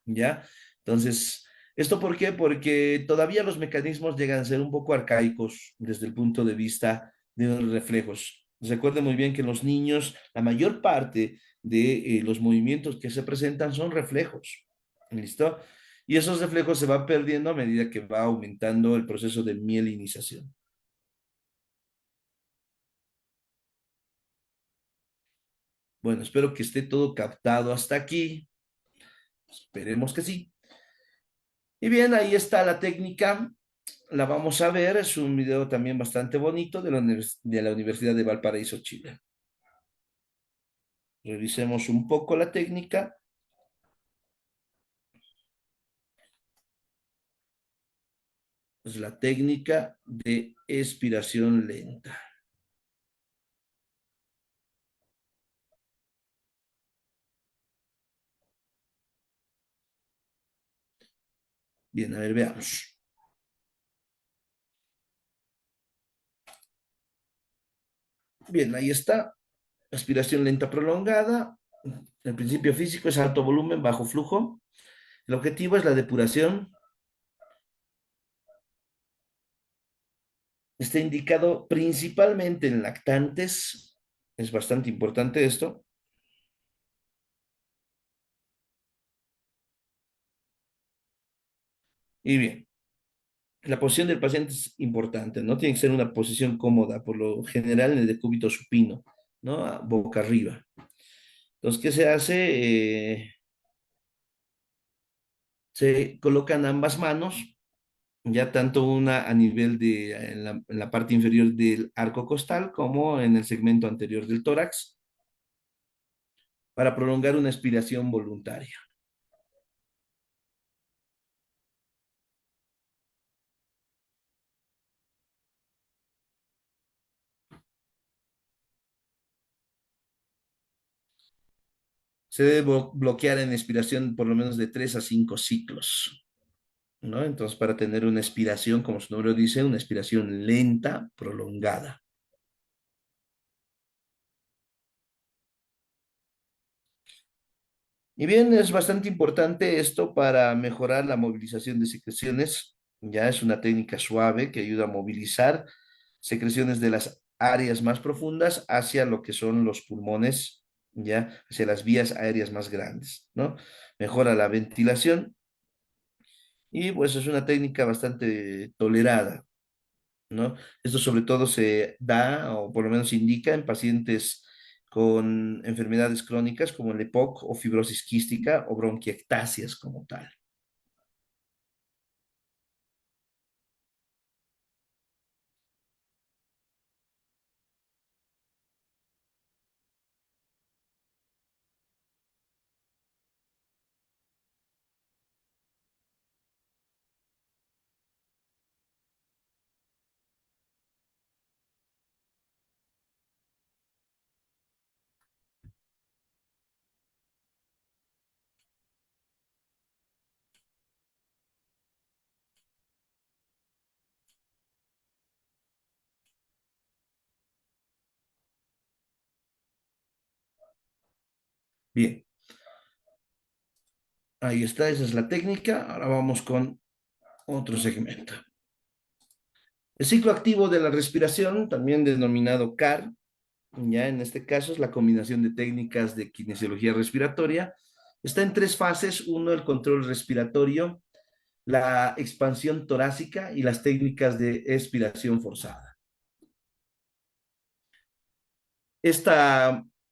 ¿Ya? Entonces, ¿esto por qué? Porque todavía los mecanismos llegan a ser un poco arcaicos desde el punto de vista de los reflejos. Recuerden muy bien que en los niños la mayor parte de los movimientos que se presentan son reflejos. ¿Listo? y esos reflejos se van perdiendo a medida que va aumentando el proceso de mielinización. Bueno, espero que esté todo captado hasta aquí. Esperemos que sí. Y bien, ahí está la técnica. La vamos a ver. Es un video también bastante bonito de la Universidad de Valparaíso, Chile. Revisemos un poco la técnica. Es la técnica de expiración lenta. Bien, a ver, veamos. Bien, ahí está. Aspiración lenta prolongada. El principio físico es alto volumen, bajo flujo. El objetivo es la depuración. Está indicado principalmente en lactantes. Es bastante importante esto. Y bien, la posición del paciente es importante, ¿no? Tiene que ser una posición cómoda, por lo general en el decúbito supino, ¿no? Boca arriba. Entonces, ¿qué se hace? Se colocan ambas manos, ya tanto una a nivel en la parte inferior del arco costal como en el segmento anterior del tórax, para prolongar una expiración voluntaria. Se debe bloquear en expiración por lo menos de 3 a 5 ciclos, ¿no? Entonces, para tener una expiración, como su nombre lo dice, una expiración lenta, prolongada. Y bien, es bastante importante esto para mejorar la movilización de secreciones. Ya es una técnica suave que ayuda a movilizar secreciones de las áreas más profundas hacia lo que son los pulmones, ya hacia las vías aéreas más grandes, ¿no? Mejora la ventilación y pues es una técnica bastante tolerada, ¿no? Esto sobre todo se da, o por lo menos se indica en pacientes con enfermedades crónicas como el EPOC o fibrosis quística o bronquiectasias como tal. Bien, ahí está, esa es la técnica. Ahora vamos con otro segmento. El ciclo activo de la respiración, también denominado CAR, ya en este caso es la combinación de técnicas de kinesiología respiratoria. Está en tres fases. Uno, el control respiratorio, la expansión torácica y las técnicas de expiración forzada.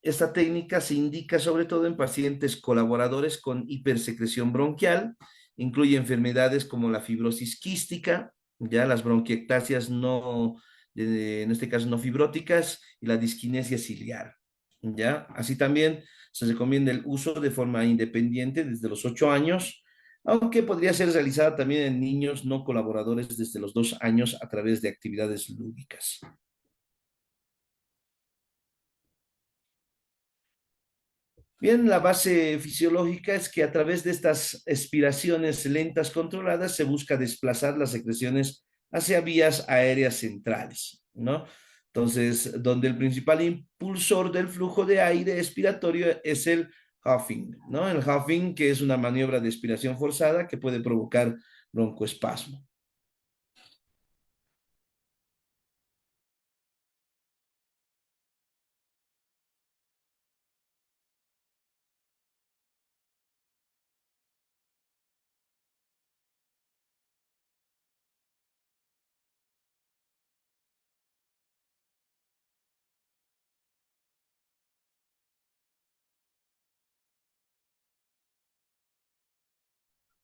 Esta técnica se indica sobre todo en pacientes colaboradores con hipersecreción bronquial, incluye enfermedades como la fibrosis quística, ya las bronquiectasias no, en este caso no fibróticas, y la disquinesia ciliar. ¿Ya? Así también se recomienda el uso de forma independiente desde los 8 años, aunque podría ser realizada también en niños no colaboradores desde los 2 años a través de actividades lúdicas. Bien, la base fisiológica es que a través de estas expiraciones lentas controladas se busca desplazar las secreciones hacia vías aéreas centrales, ¿no? Entonces, donde el principal impulsor del flujo de aire expiratorio es el huffing, ¿no? El huffing, que es una maniobra de expiración forzada que puede provocar broncoespasmo.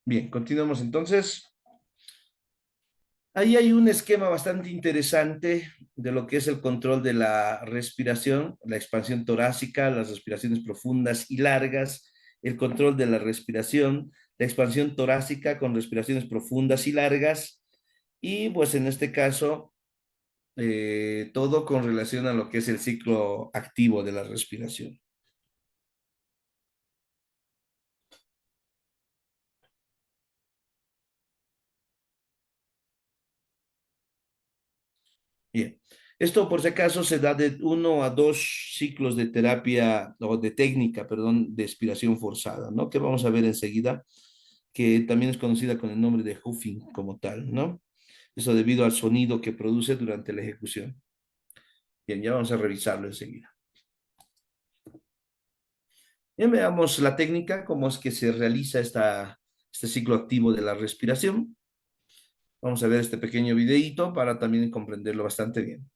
Bien, continuamos entonces. Ahí hay un esquema bastante interesante de lo que es el control de la respiración, la expansión torácica, las respiraciones profundas y largas, el control de la respiración, la expansión torácica con respiraciones profundas y largas, y pues en este caso, todo con relación a lo que es el ciclo activo de la respiración. Bien, esto por si acaso se da de 1 a 2 ciclos de terapia o de técnica, perdón, de expiración forzada, ¿no? Que vamos a ver enseguida, que también es conocida con el nombre de huffing como tal, ¿no? Eso debido al sonido que produce durante la ejecución. Bien, ya vamos a revisarlo enseguida. Bien, veamos la técnica, cómo es que se realiza este ciclo activo de la respiración. Vamos a ver este pequeño videíto para también comprenderlo bastante bien.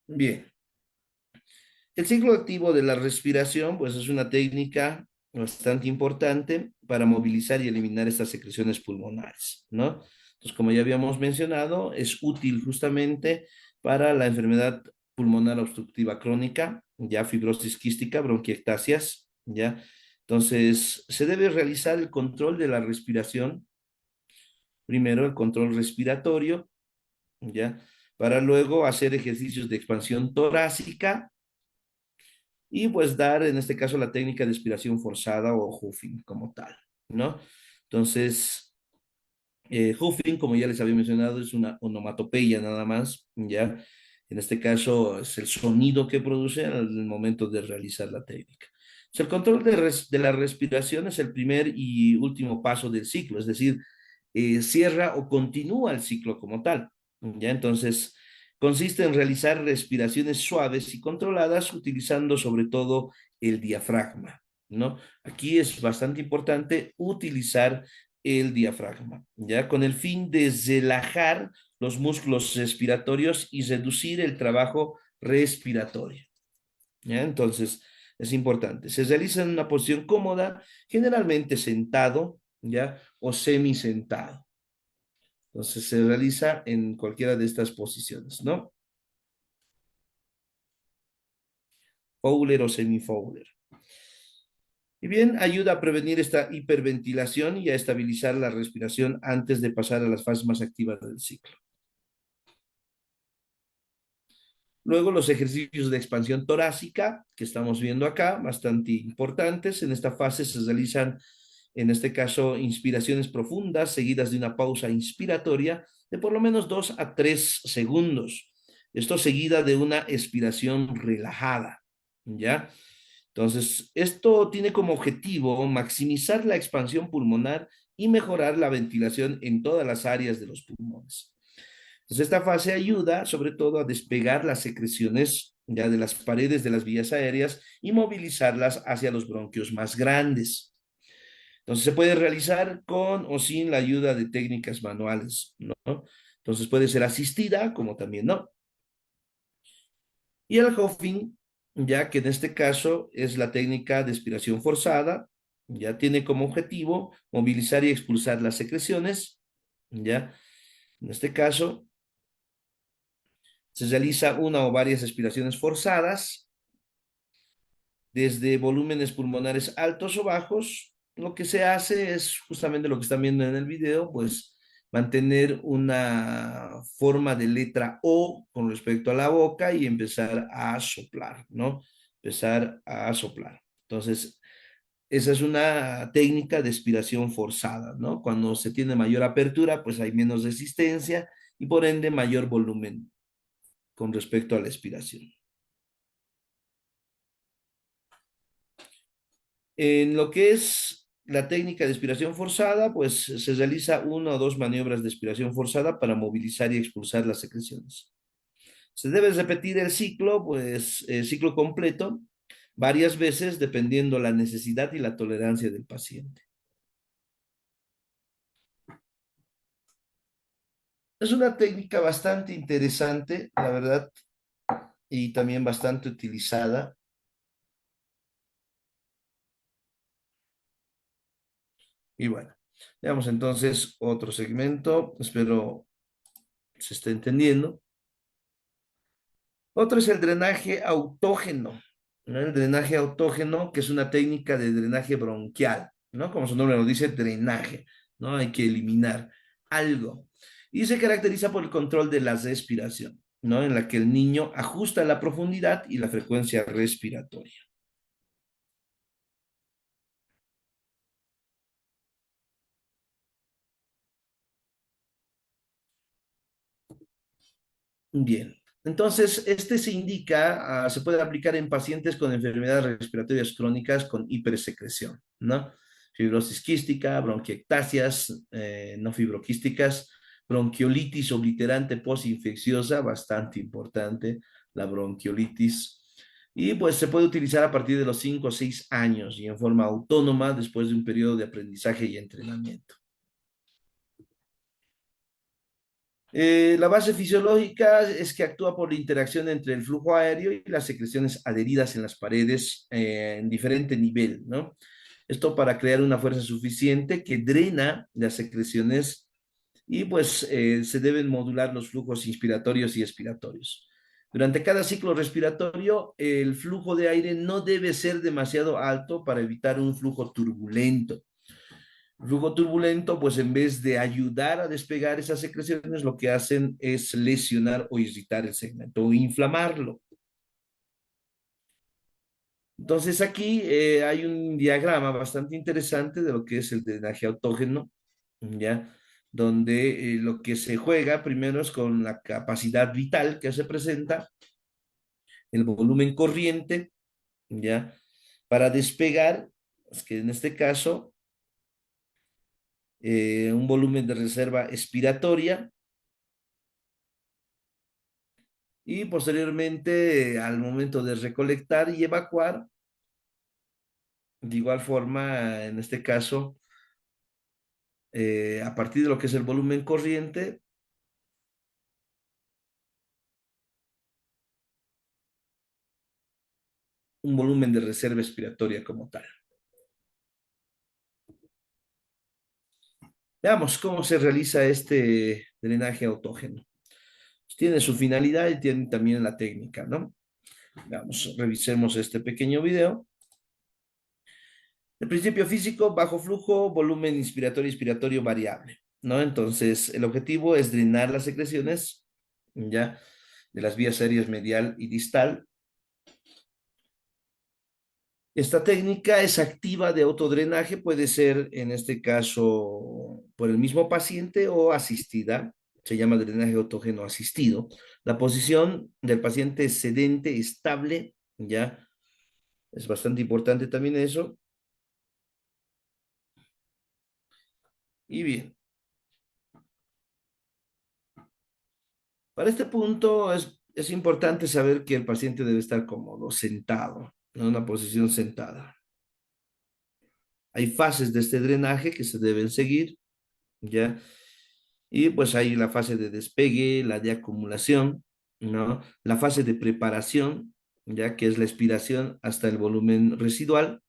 Bien. El ciclo activo de la respiración, pues es una técnica bastante importante para movilizar y eliminar estas secreciones pulmonares, ¿no? Entonces, como ya habíamos mencionado, es útil justamente para la enfermedad pulmonar obstructiva crónica, ya fibrosis quística, bronquiectasias, ya. Entonces, se debe realizar el control de la respiración, primero el control respiratorio, ya, para luego hacer ejercicios de expansión torácica y pues dar en este caso la técnica de expiración forzada o huffing como tal, ¿no? Entonces, huffing, como ya les había mencionado, es una onomatopeya nada más, ¿ya? En este caso es el sonido que produce al momento de realizar la técnica. O sea, el control de la respiración es el primer y último paso del ciclo, es decir, cierra o continúa el ciclo como tal, ¿ya? Entonces, consiste en realizar respiraciones suaves y controladas utilizando sobre todo el diafragma, ¿no? Aquí es bastante importante utilizar el diafragma, ¿ya? Con el fin de relajar los músculos respiratorios y reducir el trabajo respiratorio, ¿ya? Entonces, es importante. Se realiza en una posición cómoda, generalmente sentado, ¿ya? O semisentado. Entonces, se realiza en cualquiera de estas posiciones, ¿no? Fowler o semi-Fowler. Y bien, ayuda a prevenir esta hiperventilación y a estabilizar la respiración antes de pasar a las fases más activas del ciclo. Luego los ejercicios de expansión torácica que estamos viendo acá, bastante importantes. En esta fase se realizan, en este caso, inspiraciones profundas seguidas de una pausa inspiratoria de por lo menos 2 a 3 segundos. Esto seguida de una expiración relajada, ¿ya? Entonces, esto tiene como objetivo maximizar la expansión pulmonar y mejorar la ventilación en todas las áreas de los pulmones. Entonces, esta fase ayuda sobre todo a despegar las secreciones ya de las paredes de las vías aéreas y movilizarlas hacia los bronquios más grandes. Entonces, se puede realizar con o sin la ayuda de técnicas manuales, ¿no? Entonces, puede ser asistida como también no. Y el huffing, ya que en este caso es la técnica de expiración forzada, ya tiene como objetivo movilizar y expulsar las secreciones, ya. En este caso, se realiza una o varias expiraciones forzadas desde volúmenes pulmonares altos o bajos. Lo que se hace es justamente lo que están viendo en el video, pues mantener una forma de letra O con respecto a la boca y empezar a soplar, ¿no? Empezar a soplar. Entonces, esa es una técnica de expiración forzada, ¿no? Cuando se tiene mayor apertura, pues hay menos resistencia y por ende mayor volumen con respecto a la expiración. En lo que es la técnica de expiración forzada, pues se realiza 1 o 2 maniobras de expiración forzada para movilizar y expulsar las secreciones. Se debe repetir el ciclo, pues el ciclo completo, varias veces dependiendo la necesidad y la tolerancia del paciente. Es una técnica bastante interesante, la verdad, y también bastante utilizada. Y bueno, veamos entonces otro segmento. Espero se esté entendiendo. Otro es el drenaje autógeno, ¿no? El drenaje autógeno, que es una técnica de drenaje bronquial, ¿no? Como su nombre lo dice, drenaje, ¿no? Hay que eliminar algo. Y se caracteriza por el control de la respiración, ¿no? En la que el niño ajusta la profundidad y la frecuencia respiratoria. Bien, entonces este se indica, se puede aplicar en pacientes con enfermedades respiratorias crónicas con hipersecreción, ¿no? Fibrosis quística, bronquiectasias no fibroquísticas, bronquiolitis obliterante postinfecciosa, bastante importante, la bronquiolitis. Y pues se puede utilizar a partir de los 5 o 6 años y en forma autónoma después de un periodo de aprendizaje y entrenamiento. La base fisiológica es que actúa por la interacción entre el flujo aéreo y las secreciones adheridas en las paredes en diferente nivel, ¿no? Esto para crear una fuerza suficiente que drena las secreciones y pues se deben modular los flujos inspiratorios y expiratorios. Durante cada ciclo respiratorio, el flujo de aire no debe ser demasiado alto para evitar un flujo turbulento. Flujo turbulento, pues en vez de ayudar a despegar esas secreciones, lo que hacen es lesionar o irritar el segmento o inflamarlo. Entonces aquí hay un diagrama bastante interesante de lo que es el drenaje autógeno, ¿ya? Donde lo que se juega primero es con la capacidad vital que se presenta, el volumen corriente, ¿ya? Para despegar, es que en este caso, un volumen de reserva expiratoria, y posteriormente al momento de recolectar y evacuar, de igual forma, en este caso, a partir de lo que es el volumen corriente, un volumen de reserva expiratoria como tal. Veamos cómo se realiza este drenaje autógeno. Pues tiene su finalidad y tiene también la técnica, ¿no? Veamos, revisemos este pequeño video. El principio físico, bajo flujo, volumen inspiratorio y expiratorio variable, ¿no? Entonces, el objetivo es drenar las secreciones, ¿ya? De las vías aéreas medial y distal. Esta técnica es activa de autodrenaje, puede ser en este caso por el mismo paciente o asistida, se llama drenaje autógeno asistido. La posición del paciente es sedente, estable, ¿ya? Es bastante importante también eso. Y bien, para este punto es importante saber que el paciente debe estar cómodo, sentado, en una posición sentada. Hay fases de este drenaje que se deben seguir, ¿ya? Y pues hay la fase de despegue, la de acumulación, ¿no? La fase de preparación, ya que es la expiración hasta el volumen residual.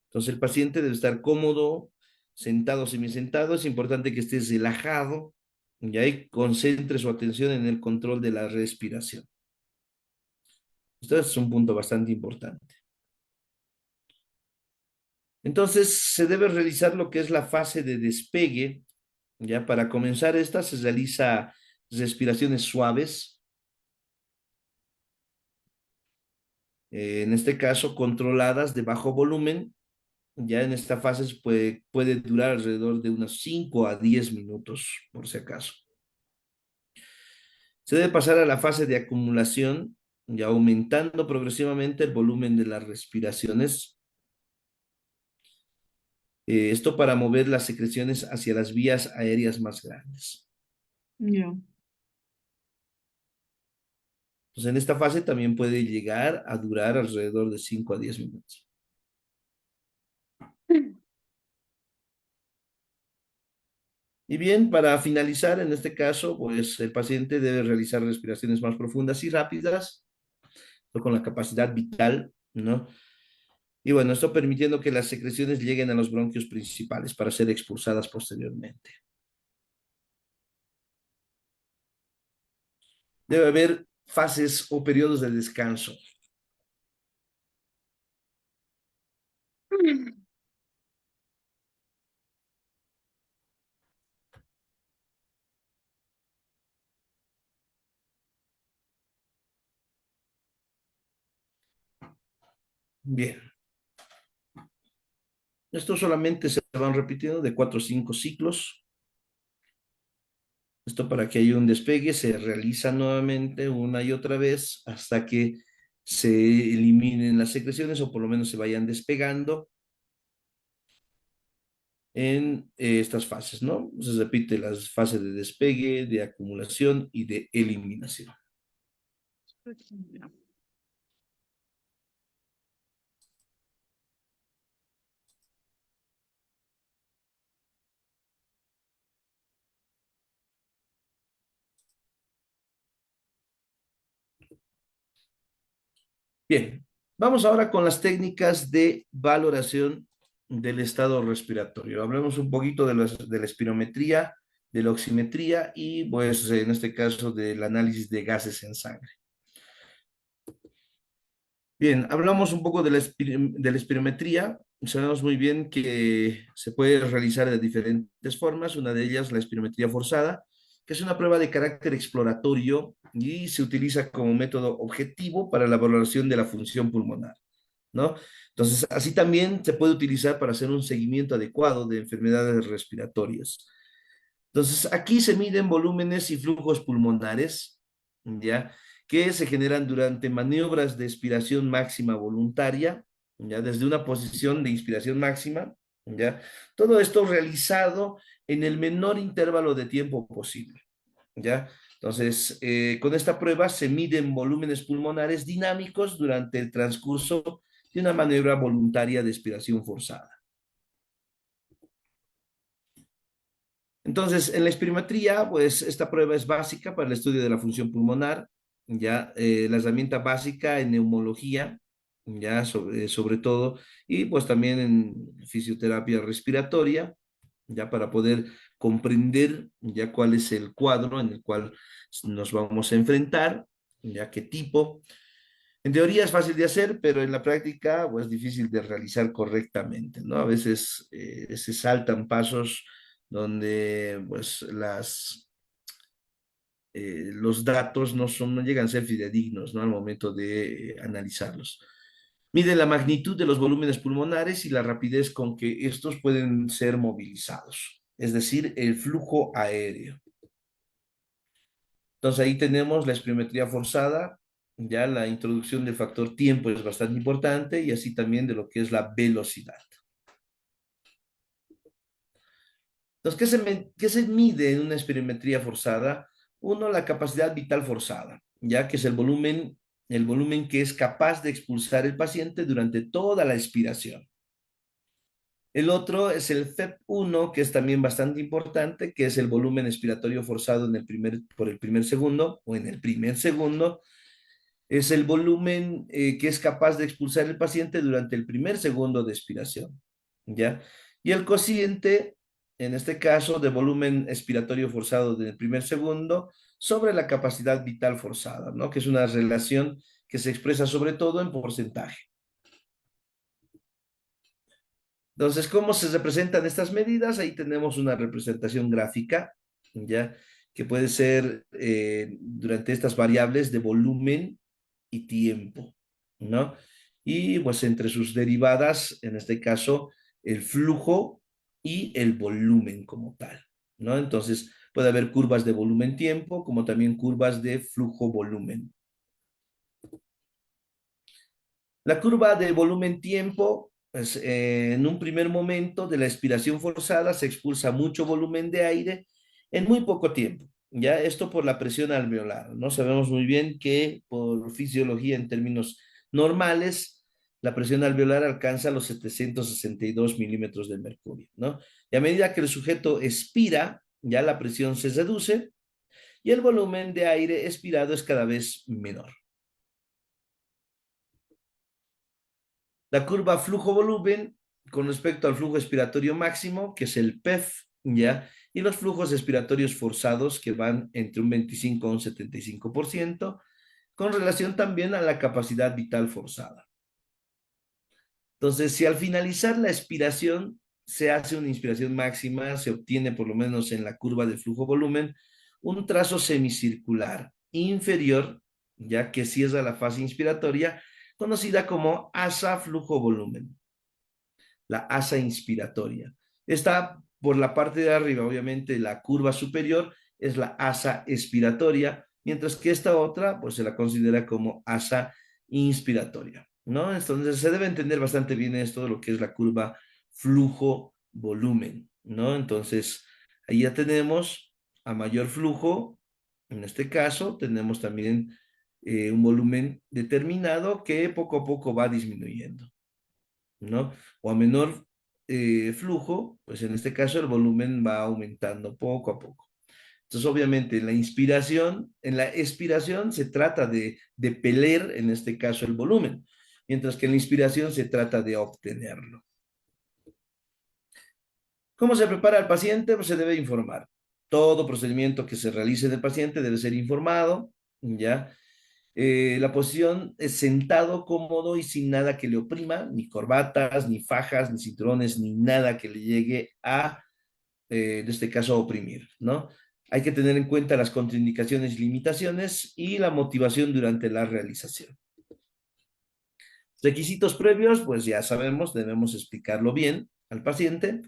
Entonces el paciente debe estar cómodo, sentado, semisentado. Es importante que esté relajado, ya y concentre su atención en el control de la respiración. Esto es un punto bastante importante. Entonces se debe realizar lo que es la fase de despegue. Ya para comenzar esta se realiza respiraciones suaves, en este caso controladas de bajo volumen. Ya en esta fase puede durar alrededor de unos 5 a 10 minutos, por si acaso. Se debe pasar a la fase de acumulación, ya aumentando progresivamente el volumen de las respiraciones. Esto para mover las secreciones hacia las vías aéreas más grandes. Ya. Entonces, en esta fase también puede llegar a durar alrededor de 5 a 10 minutos. Y bien, para finalizar, en este caso, pues el paciente debe realizar respiraciones más profundas y rápidas, con la capacidad vital, ¿no? Y bueno, esto permitiendo que las secreciones lleguen a los bronquios principales para ser expulsadas posteriormente. Debe haber fases o periodos de descanso. Bien, estos solamente se van repitiendo de 4 o 5 ciclos. Esto para que haya un despegue se realiza nuevamente una y otra vez hasta que se eliminen las secreciones o por lo menos se vayan despegando en estas fases, ¿no? Se repite las fases de despegue, de acumulación y de eliminación. Bien, vamos ahora con las técnicas de valoración del estado respiratorio. Hablemos un poquito de la espirometría, de la oximetría y pues en este caso del análisis de gases en sangre. Bien, hablamos un poco de la espirometría. Sabemos muy bien que se puede realizar de diferentes formas. Una de ellas, la espirometría forzada, que es una prueba de carácter exploratorio y se utiliza como método objetivo para la valoración de la función pulmonar, ¿no? Entonces, así también se puede utilizar para hacer un seguimiento adecuado de enfermedades respiratorias. Entonces, aquí se miden volúmenes y flujos pulmonares, ¿ya? Que se generan durante maniobras de expiración máxima voluntaria, ¿ya? Desde una posición de inspiración máxima, ¿ya? Todo esto realizado en el menor intervalo de tiempo posible, ¿ya? Entonces, con esta prueba se miden volúmenes pulmonares dinámicos durante el transcurso de una maniobra voluntaria de expiración forzada. Entonces, en la espirometría, pues esta prueba es básica para el estudio de la función pulmonar, ya la herramienta básica en neumología, ya sobre todo, y pues también en fisioterapia respiratoria, ya para poder comprender ya cuál es el cuadro en el cual nos vamos a enfrentar, ya qué tipo. En teoría es fácil de hacer, pero en la práctica pues difícil de realizar correctamente, ¿no? A veces se saltan pasos donde pues los datos no llegan a ser fidedignos, ¿no? Al momento de analizarlos. Mide la magnitud de los volúmenes pulmonares y la rapidez con que estos pueden ser movilizados, es decir, el flujo aéreo. Entonces ahí tenemos la espirometría forzada, ya la introducción del factor tiempo es bastante importante y así también de lo que es la velocidad. Entonces, qué se mide en una espirometría forzada? Uno, la capacidad vital forzada, ya que es el volumen que es capaz de expulsar el paciente durante toda la expiración. El otro es el FEP1, que es también bastante importante, que es el volumen expiratorio forzado por el primer segundo o en el primer segundo. Es el volumen que es capaz de expulsar el paciente durante el primer segundo de expiración, ¿ya? Y el cociente, en este caso, de volumen expiratorio forzado del primer segundo sobre la capacidad vital forzada, ¿no? Que es una relación que se expresa sobre todo en porcentaje. Entonces, ¿cómo se representan estas medidas? Ahí tenemos una representación gráfica, ¿ya? Que puede ser durante estas variables de volumen y tiempo, ¿no? Y pues entre sus derivadas, en este caso, el flujo y el volumen como tal, ¿no? Entonces, puede haber curvas de volumen-tiempo, como también curvas de flujo-volumen. La curva de volumen-tiempo pues, en un primer momento de la expiración forzada se expulsa mucho volumen de aire en muy poco tiempo. Ya esto por la presión alveolar, ¿no? Sabemos muy bien que por fisiología en términos normales, la presión alveolar alcanza los 762 milímetros de mercurio, ¿no? Y a medida que el sujeto expira, ya la presión se reduce y el volumen de aire expirado es cada vez menor. La curva flujo-volumen con respecto al flujo expiratorio máximo, que es el PEF, ¿ya? Y los flujos expiratorios forzados, que van entre un 25 a un 75%, con relación también a la capacidad vital forzada. Entonces, si al finalizar la expiración se hace una inspiración máxima, se obtiene por lo menos en la curva de flujo-volumen un trazo semicircular inferior, ya que cierra la fase inspiratoria, conocida como asa flujo-volumen, la asa inspiratoria. Está por la parte de arriba, obviamente la curva superior es la asa expiratoria, mientras que esta otra pues se la considera como asa inspiratoria, ¿no? Entonces se debe entender bastante bien esto de lo que es la curva flujo-volumen, ¿no? Entonces ahí ya tenemos a mayor flujo, en este caso tenemos también un volumen determinado que poco a poco va disminuyendo, ¿no? O a menor flujo, pues en este caso el volumen va aumentando poco a poco. Entonces, obviamente, en la expiración se trata de peler, en este caso, el volumen, mientras que en la inspiración se trata de obtenerlo. ¿Cómo se prepara el paciente? Pues se debe informar. Todo procedimiento que se realice en el paciente debe ser informado, ¿ya? La posición es sentado, cómodo y sin nada que le oprima, ni corbatas, ni fajas, ni cinturones, ni nada que le llegue a, en este caso, oprimir, ¿no? Hay que tener en cuenta las contraindicaciones y limitaciones y la motivación durante la realización. Requisitos previos, pues ya sabemos, debemos explicarlo bien al paciente,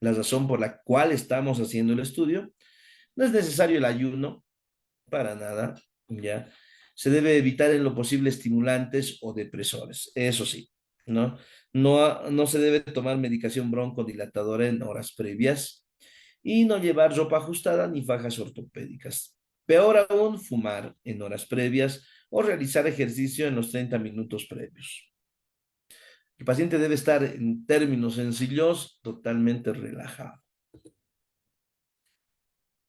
la razón por la cual estamos haciendo el estudio. No es necesario el ayuno, para nada, ¿ya? Se debe evitar en lo posible estimulantes o depresores, eso sí, ¿no? No se debe tomar medicación broncodilatadora en horas previas y no llevar ropa ajustada ni fajas ortopédicas. Peor aún, fumar en horas previas o realizar ejercicio en los 30 minutos previos. El paciente debe estar, en términos sencillos, totalmente relajado.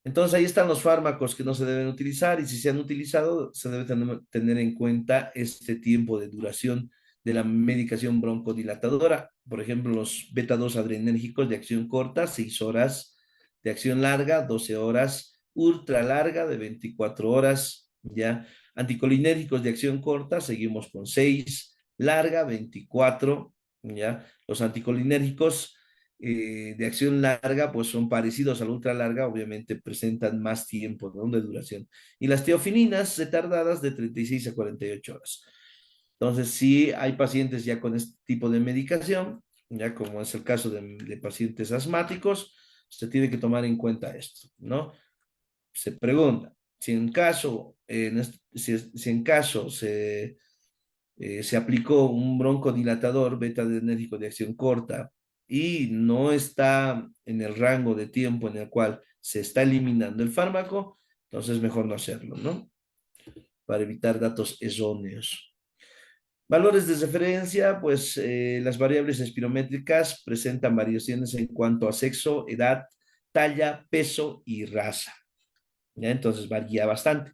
Entonces ahí están los fármacos que no se deben utilizar y si se han utilizado, se debe tener en cuenta este tiempo de duración de la medicación broncodilatadora. Por ejemplo, los beta-2 adrenérgicos de acción corta, 6 horas; de acción larga, 12 horas; ultra larga, de 24 horas, ¿ya? Anticolinérgicos de acción corta, seguimos con 6; larga, 24, ¿ya? Los anticolinérgicos de acción larga, pues son parecidos a la ultra larga, obviamente presentan más tiempo, ¿no?, de duración. Y las teofilinas retardadas de 36 a 48 horas. Entonces, si hay pacientes ya con este tipo de medicación, ya como es el caso de pacientes asmáticos, se tiene que tomar en cuenta esto, ¿no? Se pregunta, si en caso, si en caso se aplicó un broncodilatador beta-adrenérgico de acción corta y no está en el rango de tiempo en el cual se está eliminando el fármaco, entonces mejor no hacerlo, ¿no? Para evitar datos erróneos. Valores de referencia, pues las variables espirométricas presentan variaciones en cuanto a sexo, edad, talla, peso y raza, ¿ya? Entonces varía bastante.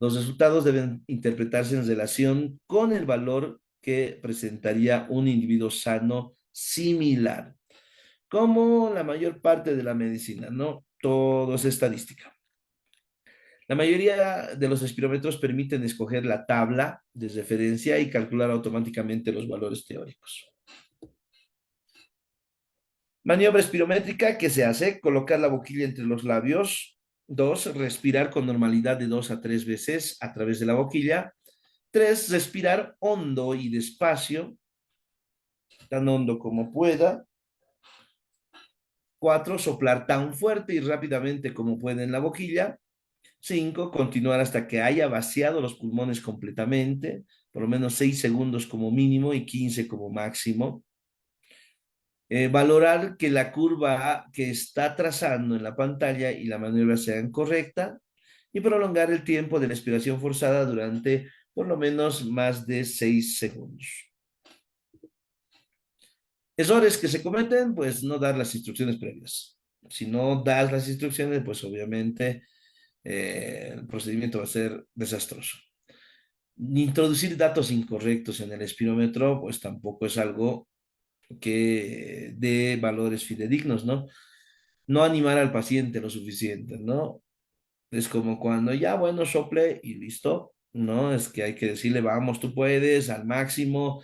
Los resultados deben interpretarse en relación con el valor que presentaría un individuo sano similar, como la mayor parte de la medicina, ¿no? Todo es estadística. La mayoría de los espirómetros permiten escoger la tabla de referencia y calcular automáticamente los valores teóricos. Maniobra espirométrica que se hace: colocar la boquilla entre los labios. 2, respirar con normalidad de 2 a 3 veces a través de la boquilla. 3, respirar hondo y despacio, tan hondo como pueda. 4, soplar tan fuerte y rápidamente como pueda en la boquilla. 5, continuar hasta que haya vaciado los pulmones completamente, por lo menos 6 segundos como mínimo y 15 como máximo. Valorar que la curva que está trazando en la pantalla y la maniobra sean correcta y prolongar el tiempo de la expiración forzada durante por lo menos más de 6 segundos. Errores que se cometen, pues no dar las instrucciones previas. Si no das las instrucciones, pues obviamente el procedimiento va a ser desastroso. Introducir datos incorrectos en el espirómetro, pues tampoco es algo que dé valores fidedignos, ¿no? No animar al paciente lo suficiente, ¿no? Es como cuando ya, bueno, sople y listo, ¿no? Es que hay que decirle, vamos, tú puedes, al máximo,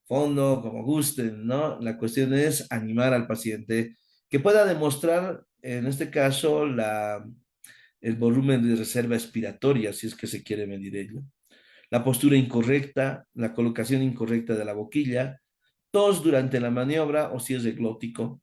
fondo, como gusten, ¿no? La cuestión es animar al paciente que pueda demostrar, en este caso, el volumen de reserva expiratoria, si es que se quiere medir ello. La postura incorrecta, la colocación incorrecta de la boquilla, tos durante la maniobra o cierre glótico.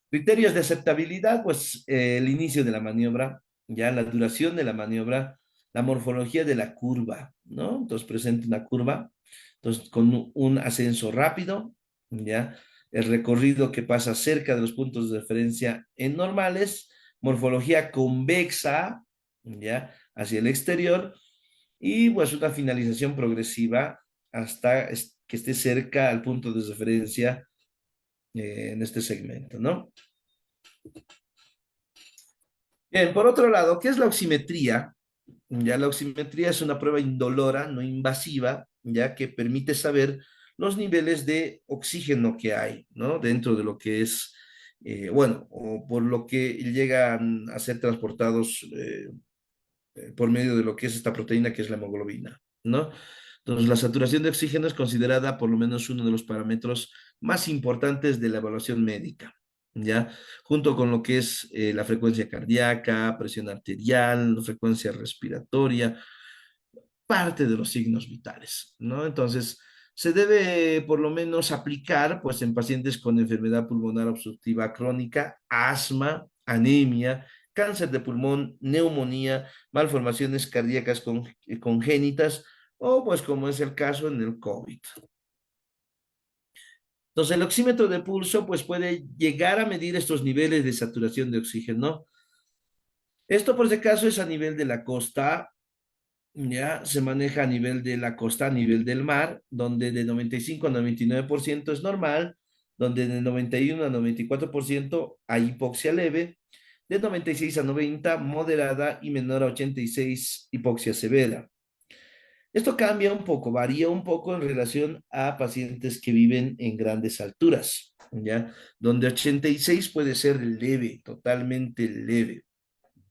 Criterios de aceptabilidad, pues el inicio de la maniobra, ya la duración de la maniobra, la morfología de la curva, ¿no? Entonces presenta una curva, entonces con un ascenso rápido, ya el recorrido que pasa cerca de los puntos de referencia en normales, morfología convexa, ya hacia el exterior y pues una finalización progresiva hasta que esté cerca al punto de referencia en este segmento, ¿no? Bien, por otro lado, ¿qué es la oximetría? Ya la oximetría es una prueba indolora, no invasiva, ya que permite saber los niveles de oxígeno que hay, ¿no? Dentro de lo que es, bueno, o por lo que llegan a ser transportados por medio de lo que es esta proteína que es la hemoglobina, ¿no? Entonces, la saturación de oxígeno es considerada por lo menos uno de los parámetros más importantes de la evaluación médica, ¿ya? Junto con lo que es la frecuencia cardíaca, presión arterial, frecuencia respiratoria, parte de los signos vitales, ¿no? Entonces, se debe por lo menos aplicar, pues, en pacientes con enfermedad pulmonar obstructiva crónica, asma, anemia, cáncer de pulmón, neumonía, malformaciones cardíacas congénitas o, pues, como es el caso en el COVID. Entonces, el oxímetro de pulso, pues, puede llegar a medir estos niveles de saturación de oxígeno. Esto, por si acaso, es a nivel de la costa, ya se maneja a nivel de la costa, a nivel del mar, donde de 95 a 99% es normal, donde de 91 a 94% hay hipoxia leve, de 96 a 90 moderada y menor a 86 hipoxia severa. Esto cambia un poco, varía un poco en relación a pacientes que viven en grandes alturas, ¿ya? Donde 86 puede ser leve, totalmente leve,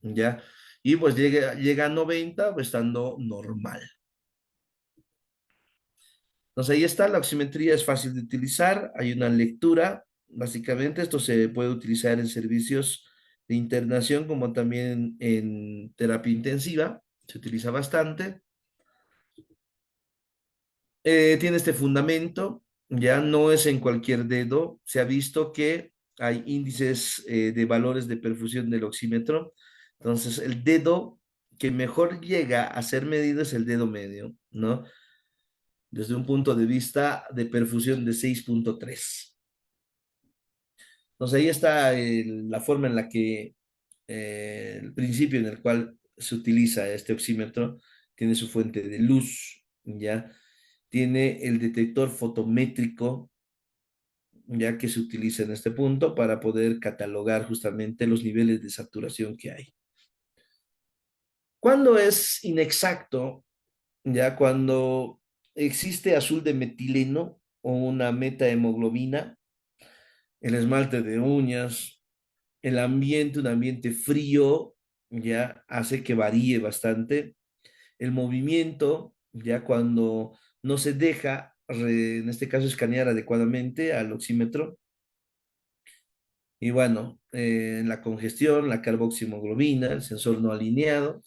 ¿ya? Y pues llega a 90 pues, estando normal. Entonces ahí está, la oximetría es fácil de utilizar, hay una lectura, básicamente esto se puede utilizar en servicios de internación como también en terapia intensiva, se utiliza bastante. Tiene este fundamento, ya no es en cualquier dedo, se ha visto que hay índices de valores de perfusión del oxímetro, entonces el dedo que mejor llega a ser medido es el dedo medio, ¿no? Desde un punto de vista de perfusión de 6.3. Entonces ahí está la forma en la que el principio en el cual se utiliza este oxímetro tiene su fuente de luz, ¿ya? Tiene el detector fotométrico, ya que se utiliza en este punto para poder catalogar justamente los niveles de saturación que hay. ¿Cuándo es inexacto? Ya cuando existe azul de metileno o una metahemoglobina, el esmalte de uñas, el ambiente, un ambiente frío, ya hace que varíe bastante. El movimiento, ya cuando no se deja, en este caso, escanear adecuadamente al oxímetro. Y bueno, la congestión, la carboxiemoglobina, el sensor no alineado.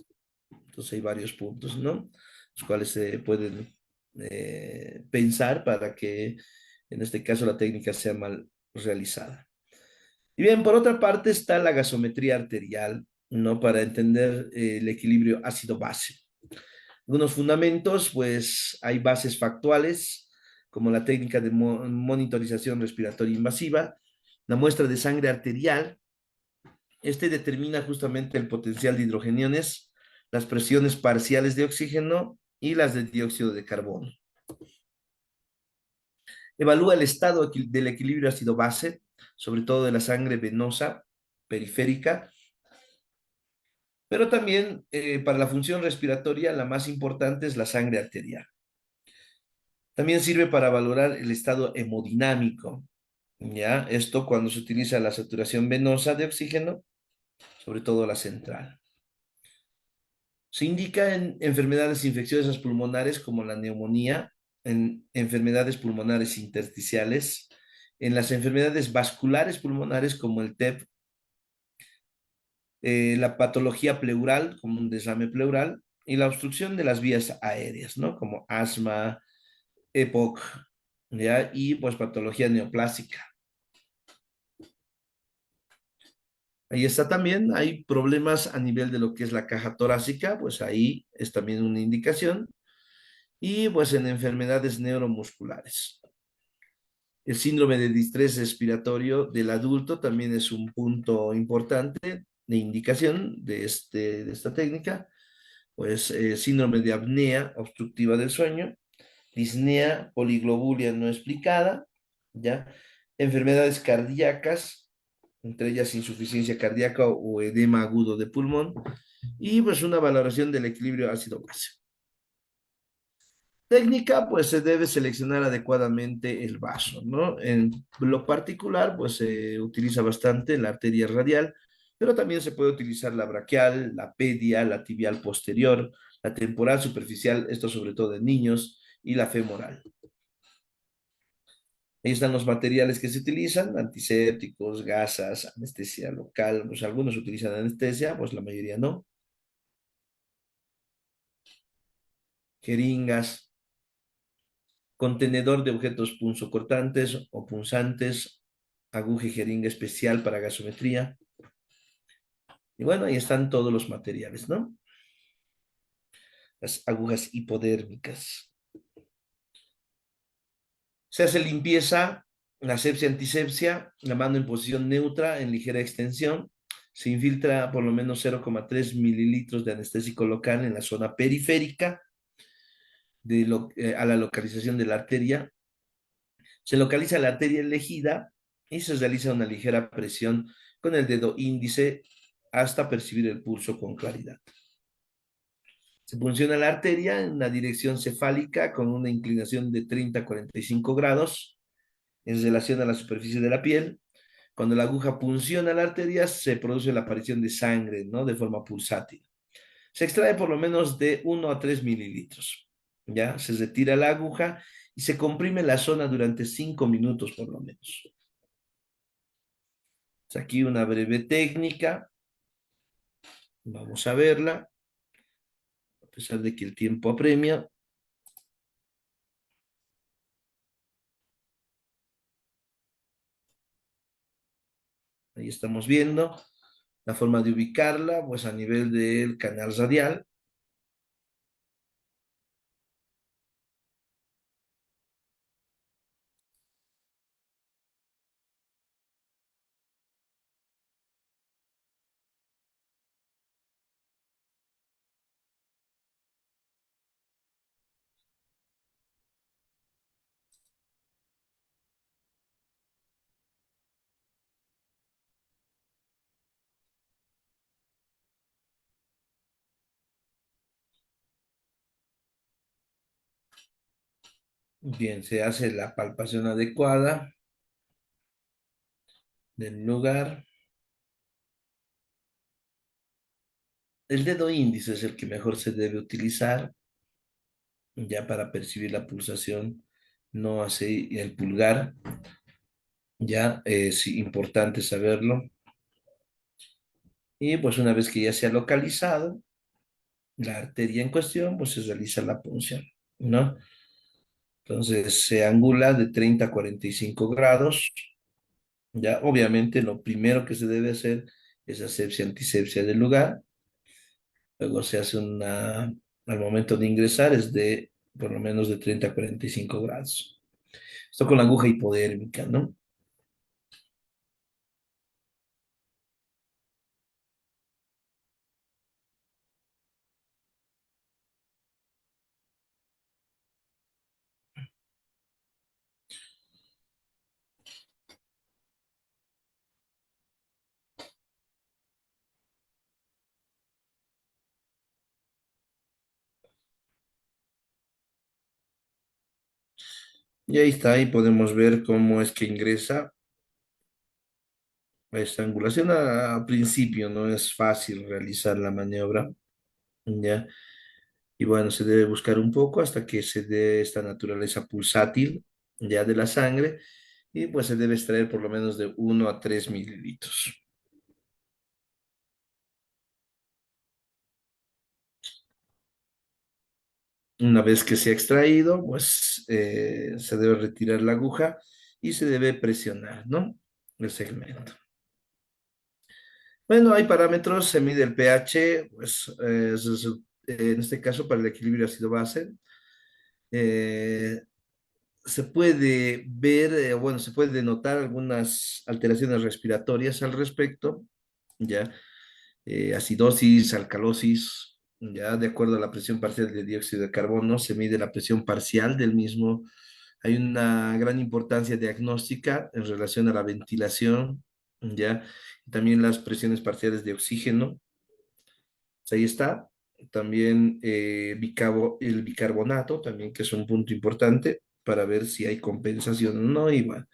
Entonces hay varios puntos, ¿no? Los cuales se pueden pensar para que, en este caso, la técnica sea mal realizada. Y bien, por otra parte está la gasometría arterial, ¿no? Para entender el equilibrio ácido-base. Algunos fundamentos, pues hay bases factuales, como la técnica de monitorización respiratoria invasiva, la muestra de sangre arterial. Este determina justamente el potencial de hidrogeniones, las presiones parciales de oxígeno y las de dióxido de carbono. Evalúa el estado del equilibrio ácido-base, sobre todo de la sangre venosa periférica, pero también para la función respiratoria la más importante es la sangre arterial. También sirve para valorar el estado hemodinámico, ¿ya? Esto cuando se utiliza la saturación venosa de oxígeno, sobre todo la central. Se indica en enfermedades infecciosas pulmonares como la neumonía, en enfermedades pulmonares intersticiales, en las enfermedades vasculares pulmonares como el TEP, la patología pleural como un deslame pleural y la obstrucción de las vías aéreas, ¿no? Como asma, EPOC, ¿ya? Y pues patología neoplásica. Ahí está también, hay problemas a nivel de lo que es la caja torácica, pues ahí es también una indicación. Y pues en enfermedades neuromusculares. El síndrome de distrés respiratorio del adulto también es un punto importante de indicación de esta técnica, pues síndrome de apnea obstructiva del sueño, disnea, poliglobulia no explicada, ¿ya? Enfermedades cardíacas, entre ellas insuficiencia cardíaca o edema agudo de pulmón, y pues una valoración del equilibrio ácido-base. Técnica, pues se debe seleccionar adecuadamente el vaso, ¿no? En lo particular, pues se utiliza bastante la arteria radial, pero también se puede utilizar la braquial, la pedia, la tibial posterior, la temporal superficial, esto sobre todo en niños, y la femoral. Ahí están los materiales que se utilizan, antisépticos, gasas, anestesia local, pues algunos utilizan anestesia, pues la mayoría no. Jeringas, contenedor de objetos punzocortantes o punzantes, aguja y jeringa especial para gasometría. Y bueno, ahí están todos los materiales, ¿no? Las agujas hipodérmicas. Se hace limpieza, la asepsia, antisepsia, la mano en posición neutra, en ligera extensión. Se infiltra por lo menos 0,3 mililitros de anestésico local en la zona periférica a la localización de la arteria. Se localiza la arteria elegida y se realiza una ligera presión con el dedo índice hasta percibir el pulso con claridad. Se punciona la arteria en una dirección cefálica con una inclinación de 30 a 45 grados en relación a la superficie de la piel. Cuando la aguja punciona la arteria, se produce la aparición de sangre, ¿no? De forma pulsátil. Se extrae por lo menos de 1 a 3 mililitros. ¿Ya? Se retira la aguja y se comprime la zona durante 5 minutos por lo menos. Aquí una breve técnica. Vamos a verla. A pesar de que el tiempo apremia. Ahí estamos viendo la forma de ubicarla, pues a nivel del canal radial. Bien, se hace la palpación adecuada del lugar. El dedo índice es el que mejor se debe utilizar, ya para percibir la pulsación, no así el pulgar, ya es importante saberlo. Y pues una vez que ya se ha localizado la arteria en cuestión, pues se realiza la punción, ¿no? Entonces se angula de 30 a 45 grados. Ya, obviamente, lo primero que se debe hacer es asepsia, antisepsia del lugar. Luego se hace al momento de ingresar es de por lo menos de 30 a 45 grados. Esto con la aguja hipodérmica, ¿no? Y ahí está, ahí podemos ver cómo es que ingresa a esta angulación. A principio no es fácil realizar la maniobra, ¿ya? Y bueno, se debe buscar un poco hasta que se dé esta naturaleza pulsátil ya de la sangre y pues se debe extraer por lo menos de 1 a 3 mililitros. Una vez que se ha extraído, pues se debe retirar la aguja y se debe presionar, ¿no? El segmento. Bueno, hay parámetros, se mide el pH, pues en este caso para el equilibrio ácido-base. Eh, Se puede ver, bueno, se puede denotar algunas alteraciones respiratorias al respecto, ¿ya? Acidosis, alcalosis, ya de acuerdo a la presión parcial de dióxido de carbono, se mide la presión parcial del mismo. Hay una gran importancia diagnóstica en relación a la ventilación, ya. También las presiones parciales de oxígeno. Pues ahí está. También el bicarbonato, también que es un punto importante para ver si hay compensación o no. Y bueno,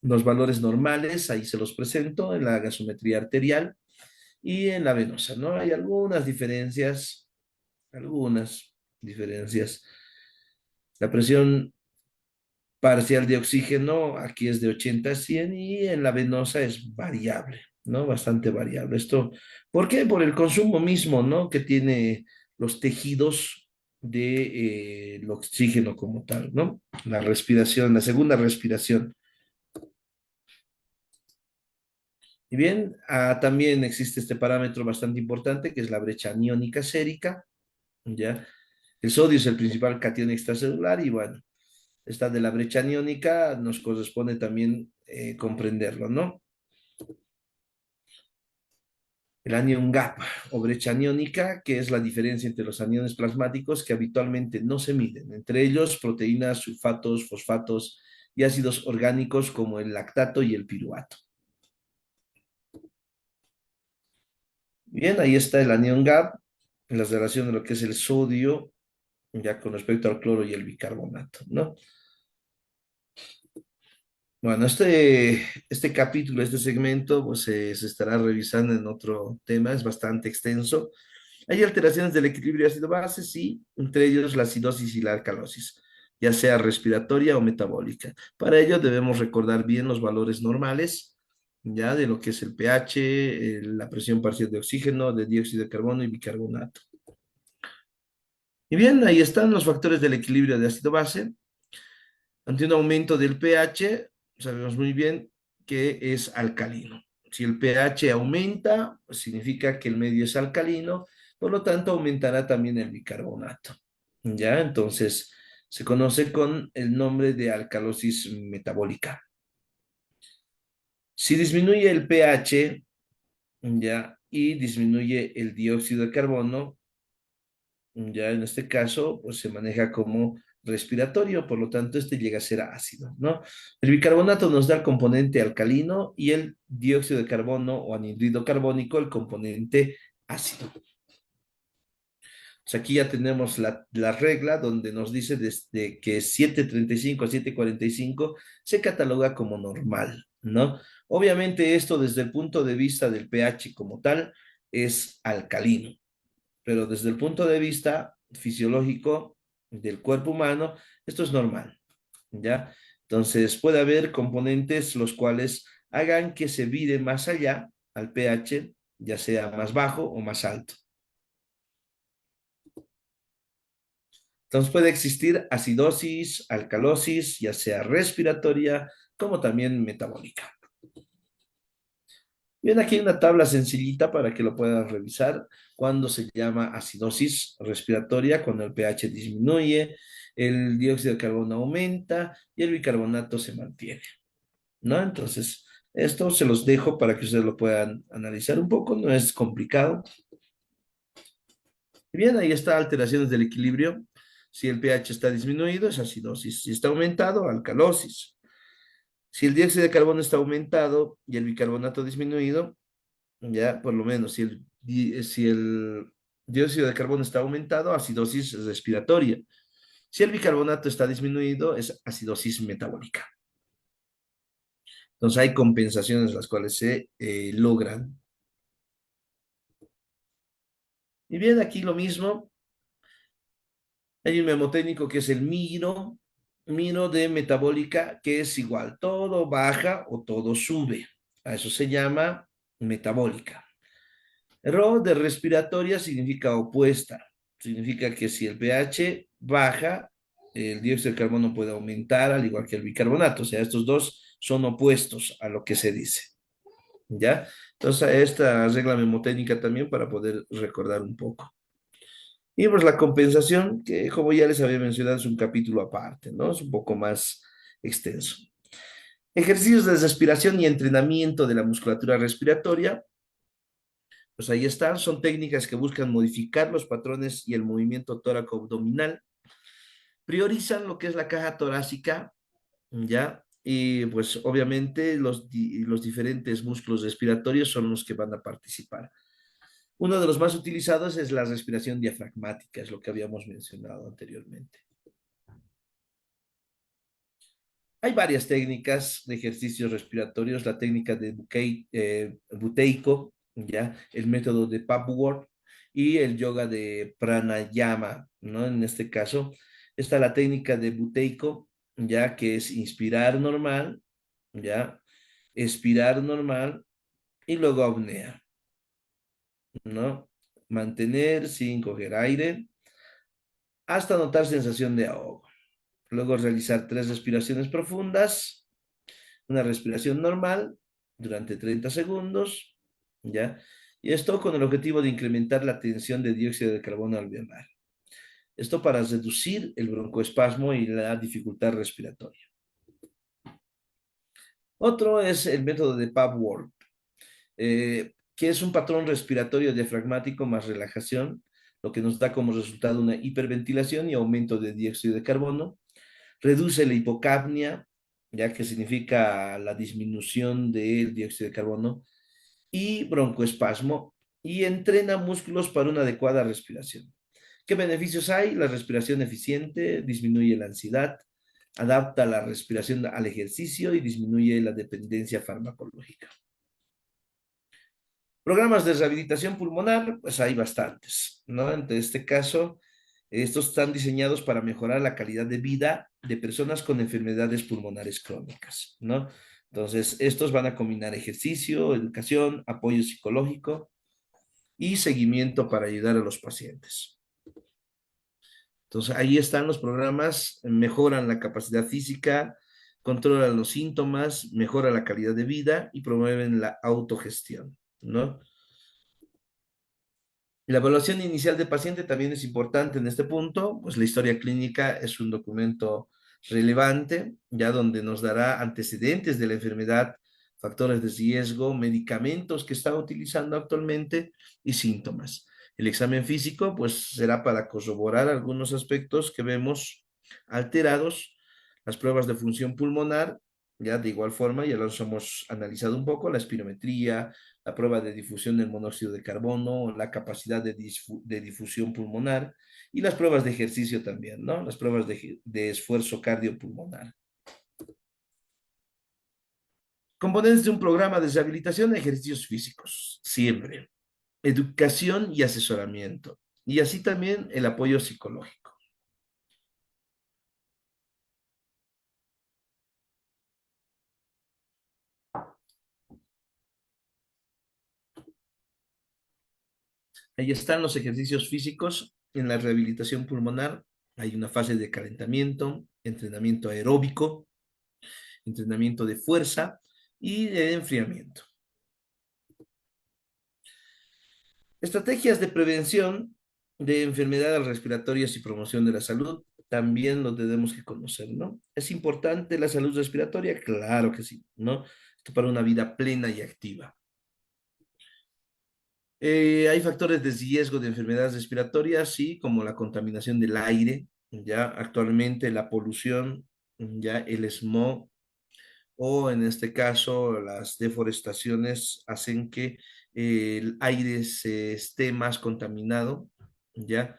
los valores normales, ahí se los presento en la gasometría arterial y en la venosa, ¿no? Hay algunas diferencias. La presión parcial de oxígeno aquí es de 80 a 100 y en la venosa es variable, ¿no? Bastante variable. Esto, ¿por qué? Por el consumo mismo, ¿no? Que tiene los tejidos de el oxígeno como tal, ¿no? La respiración, la segunda respiración. Y bien, también existe este parámetro bastante importante que es la brecha aniónica sérica, ¿ya? El sodio es el principal catión extracelular y bueno, esta de la brecha aniónica nos corresponde también comprenderlo, ¿no? El anion gap o brecha aniónica, que es la diferencia entre los aniones plasmáticos que habitualmente no se miden, entre ellos proteínas, sulfatos, fosfatos y ácidos orgánicos como el lactato y el piruvato. Bien, ahí está el anion gap, en la relación de lo que es el sodio, ya con respecto al cloro y el bicarbonato, ¿no? Bueno, este capítulo, este segmento, pues se estará revisando en otro tema, es bastante extenso. Hay alteraciones del equilibrio ácido-base, sí, entre ellos la acidosis y la alcalosis, ya sea respiratoria o metabólica. Para ello debemos recordar bien los valores normales, ya de lo que es el pH, la presión parcial de oxígeno, de dióxido de carbono y bicarbonato. Y bien, ahí están los factores del equilibrio de ácido-base. Ante un aumento del pH, sabemos muy bien que es alcalino. Si el pH aumenta, pues significa que el medio es alcalino, por lo tanto aumentará también el bicarbonato. ¿Ya? Entonces se conoce con el nombre de alcalosis metabólica. Si disminuye el pH, ¿ya? Y disminuye el dióxido de carbono, ya en este caso, pues se maneja como respiratorio, por lo tanto, este llega a ser ácido, ¿no? El bicarbonato nos da el componente alcalino y el dióxido de carbono o anhídrido carbónico el componente ácido. Pues aquí ya tenemos la regla donde nos dice desde que 7,35 a 7,45 se cataloga como normal, ¿no? Obviamente esto desde el punto de vista del pH como tal es alcalino, pero desde el punto de vista fisiológico del cuerpo humano, esto es normal, ¿ya? Entonces puede haber componentes los cuales hagan que se vire más allá al pH, ya sea más bajo o más alto. Entonces puede existir acidosis, alcalosis, ya sea respiratoria como también metabólica. Bien, aquí hay una tabla sencillita para que lo puedan revisar cuando se llama acidosis respiratoria, cuando el pH disminuye, el dióxido de carbono aumenta y el bicarbonato se mantiene, ¿no? Entonces, esto se los dejo para que ustedes lo puedan analizar un poco, no es complicado. Bien, ahí está alteraciones del equilibrio. Si el pH está disminuido, es acidosis. Si está aumentado, alcalosis. Si el dióxido de carbono está aumentado y el bicarbonato disminuido, ya por lo menos si el dióxido de carbono está aumentado, acidosis respiratoria. Si el bicarbonato está disminuido, es acidosis metabólica. Entonces hay compensaciones las cuales se logran. Y bien, aquí lo mismo. Hay un memotécnico que es el miro de metabólica, que es igual, todo baja o todo sube. A eso se llama metabólica. Rho de respiratoria significa opuesta. Significa que si el pH baja, el dióxido de carbono puede aumentar, al igual que el bicarbonato. O sea, estos dos son opuestos a lo que se dice. ¿Ya? Entonces, esta regla memotécnica también para poder recordar un poco. Y pues la compensación, que como ya les había mencionado, es un capítulo aparte, ¿no? Es un poco más extenso. Ejercicios de respiración y entrenamiento de la musculatura respiratoria. Pues ahí están, son técnicas que buscan modificar los patrones y el movimiento tóraco-abdominal. Priorizan lo que es la caja torácica, ¿ya? Y pues obviamente los diferentes músculos respiratorios son los que van a participar. Uno de los más utilizados es la respiración diafragmática, es lo que habíamos mencionado anteriormente. Hay varias técnicas de ejercicios respiratorios, la técnica de buteico, ¿ya? El método de Papworth y el yoga de pranayama, ¿no? En este caso está la técnica de buteico, ya que es inspirar normal, ¿ya? Expirar normal y luego apnea, ¿no? Mantener sin coger aire hasta notar sensación de ahogo. Luego realizar 3 respiraciones profundas, una respiración normal durante 30 segundos, ¿ya? Y esto con el objetivo de incrementar la tensión de dióxido de carbono alveolar. Esto para reducir el broncoespasmo y la dificultad respiratoria. Otro es el método de Papworth, que es un patrón respiratorio diafragmático más relajación, lo que nos da como resultado una hiperventilación y aumento de dióxido de carbono. Reduce la hipocapnia, ya que significa la disminución del dióxido de carbono, y broncoespasmo, y entrena músculos para una adecuada respiración. ¿Qué beneficios hay? La respiración eficiente disminuye la ansiedad, adapta la respiración al ejercicio y disminuye la dependencia farmacológica. Programas de rehabilitación pulmonar, pues hay bastantes, ¿no? En este caso, estos están diseñados para mejorar la calidad de vida de personas con enfermedades pulmonares crónicas, ¿no? Entonces, estos van a combinar ejercicio, educación, apoyo psicológico y seguimiento para ayudar a los pacientes. Entonces, ahí están los programas, mejoran la capacidad física, controlan los síntomas, mejoran la calidad de vida y promueven la autogestión, ¿no? La evaluación inicial de paciente también es importante en este punto, pues la historia clínica es un documento relevante, ya donde nos dará antecedentes de la enfermedad, factores de riesgo, medicamentos que está utilizando actualmente y síntomas. El examen físico, pues será para corroborar algunos aspectos que vemos alterados, las pruebas de función pulmonar, ya de igual forma, ya los hemos analizado un poco, la espirometría, la prueba de difusión del monóxido de carbono, la capacidad de difusión pulmonar y las pruebas de ejercicio también, ¿no? Las pruebas de esfuerzo cardiopulmonar. Componentes de un programa de rehabilitación de ejercicios físicos, siempre. Educación y asesoramiento. Y así también el apoyo psicológico. Ahí están los ejercicios físicos en la rehabilitación pulmonar. Hay una fase de calentamiento, entrenamiento aeróbico, entrenamiento de fuerza y de enfriamiento. Estrategias de prevención de enfermedades respiratorias y promoción de la salud, también lo tenemos que conocer, ¿no? ¿Es importante la salud respiratoria? Claro que sí, ¿no? Esto para una vida plena y activa. Hay factores de riesgo de enfermedades respiratorias, sí, como la contaminación del aire, ya actualmente la polución, ya el smog, o en este caso las deforestaciones hacen que el aire se esté más contaminado, ya.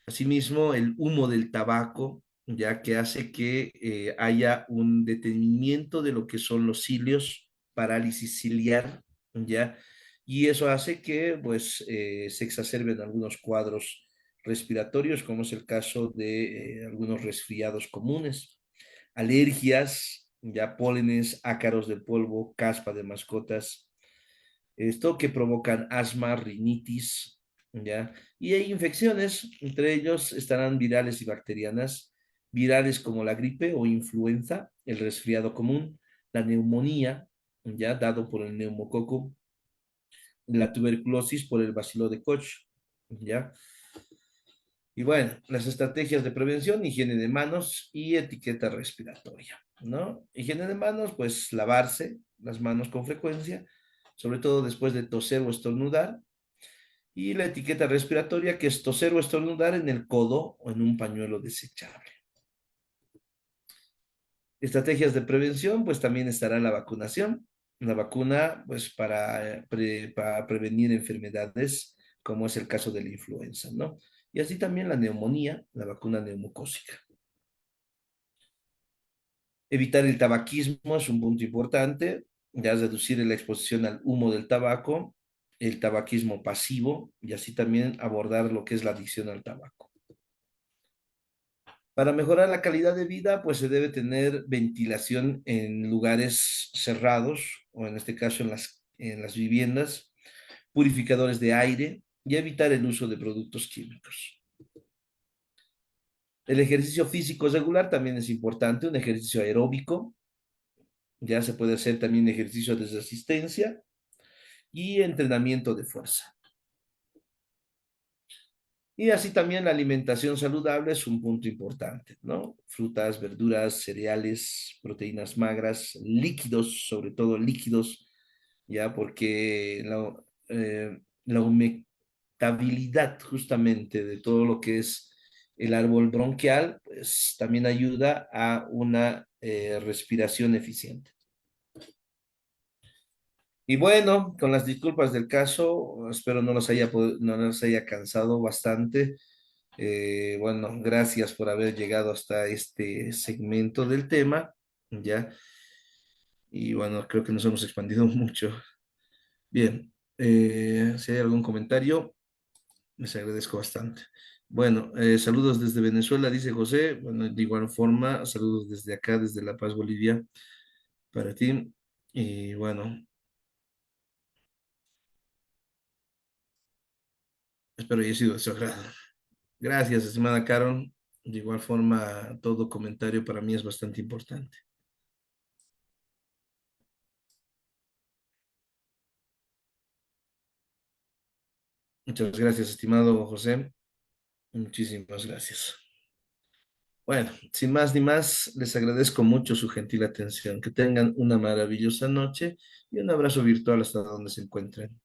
Asimismo, el humo del tabaco, ya que hace que haya un detenimiento de lo que son los cilios, parálisis ciliar, ya, y eso hace que pues se exacerben algunos cuadros respiratorios, como es el caso de algunos resfriados comunes, alergias, ya pólenes, ácaros del polvo, caspa de mascotas, esto que provocan asma, rinitis, ¿ya? Y hay infecciones, entre ellos estarán virales y bacterianas, virales como la gripe o influenza, el resfriado común, la neumonía, ¿ya? Dado por el neumococo, la tuberculosis por el bacilo de Koch, ¿ya? Y bueno, las estrategias de prevención, higiene de manos y etiqueta respiratoria, ¿no? Higiene de manos, pues lavarse las manos con frecuencia, sobre todo después de toser o estornudar. Y la etiqueta respiratoria, que es toser o estornudar en el codo o en un pañuelo desechable. Estrategias de prevención, pues también estará la vacunación. La vacuna, pues para prevenir enfermedades, como es el caso de la influenza, ¿no? Y así también la neumonía, la vacuna neumocócica. Evitar el tabaquismo es un punto importante, ya reducir la exposición al humo del tabaco, el tabaquismo pasivo y así también abordar lo que es la adicción al tabaco. Para mejorar la calidad de vida, pues se debe tener ventilación en lugares cerrados o en este caso en las viviendas, purificadores de aire y evitar el uso de productos químicos. El ejercicio físico regular también es importante, un ejercicio aeróbico, ya se puede hacer también ejercicio de resistencia y entrenamiento de fuerza. Y así también la alimentación saludable es un punto importante, ¿no? Frutas, verduras, cereales, proteínas magras, líquidos, sobre todo líquidos, ya porque la humectabilidad justamente de todo lo que es el árbol bronquial, pues también ayuda a una respiración eficiente. Y bueno, con las disculpas del caso, espero no los haya cansado bastante. Bueno, gracias por haber llegado hasta este segmento del tema, ¿ya? Y bueno, creo que nos hemos expandido mucho. Bien, si hay algún comentario, les agradezco bastante. Bueno, saludos desde Venezuela, dice José. Bueno, de igual forma, saludos desde acá, desde La Paz, Bolivia, para ti. Y bueno, espero haya sido de su agrado. Gracias, estimada Carol. De igual forma, todo comentario para mí es bastante importante. Muchas gracias, estimado José. Muchísimas gracias. Bueno, sin más ni más, les agradezco mucho su gentil atención. Que tengan una maravillosa noche y un abrazo virtual hasta donde se encuentren.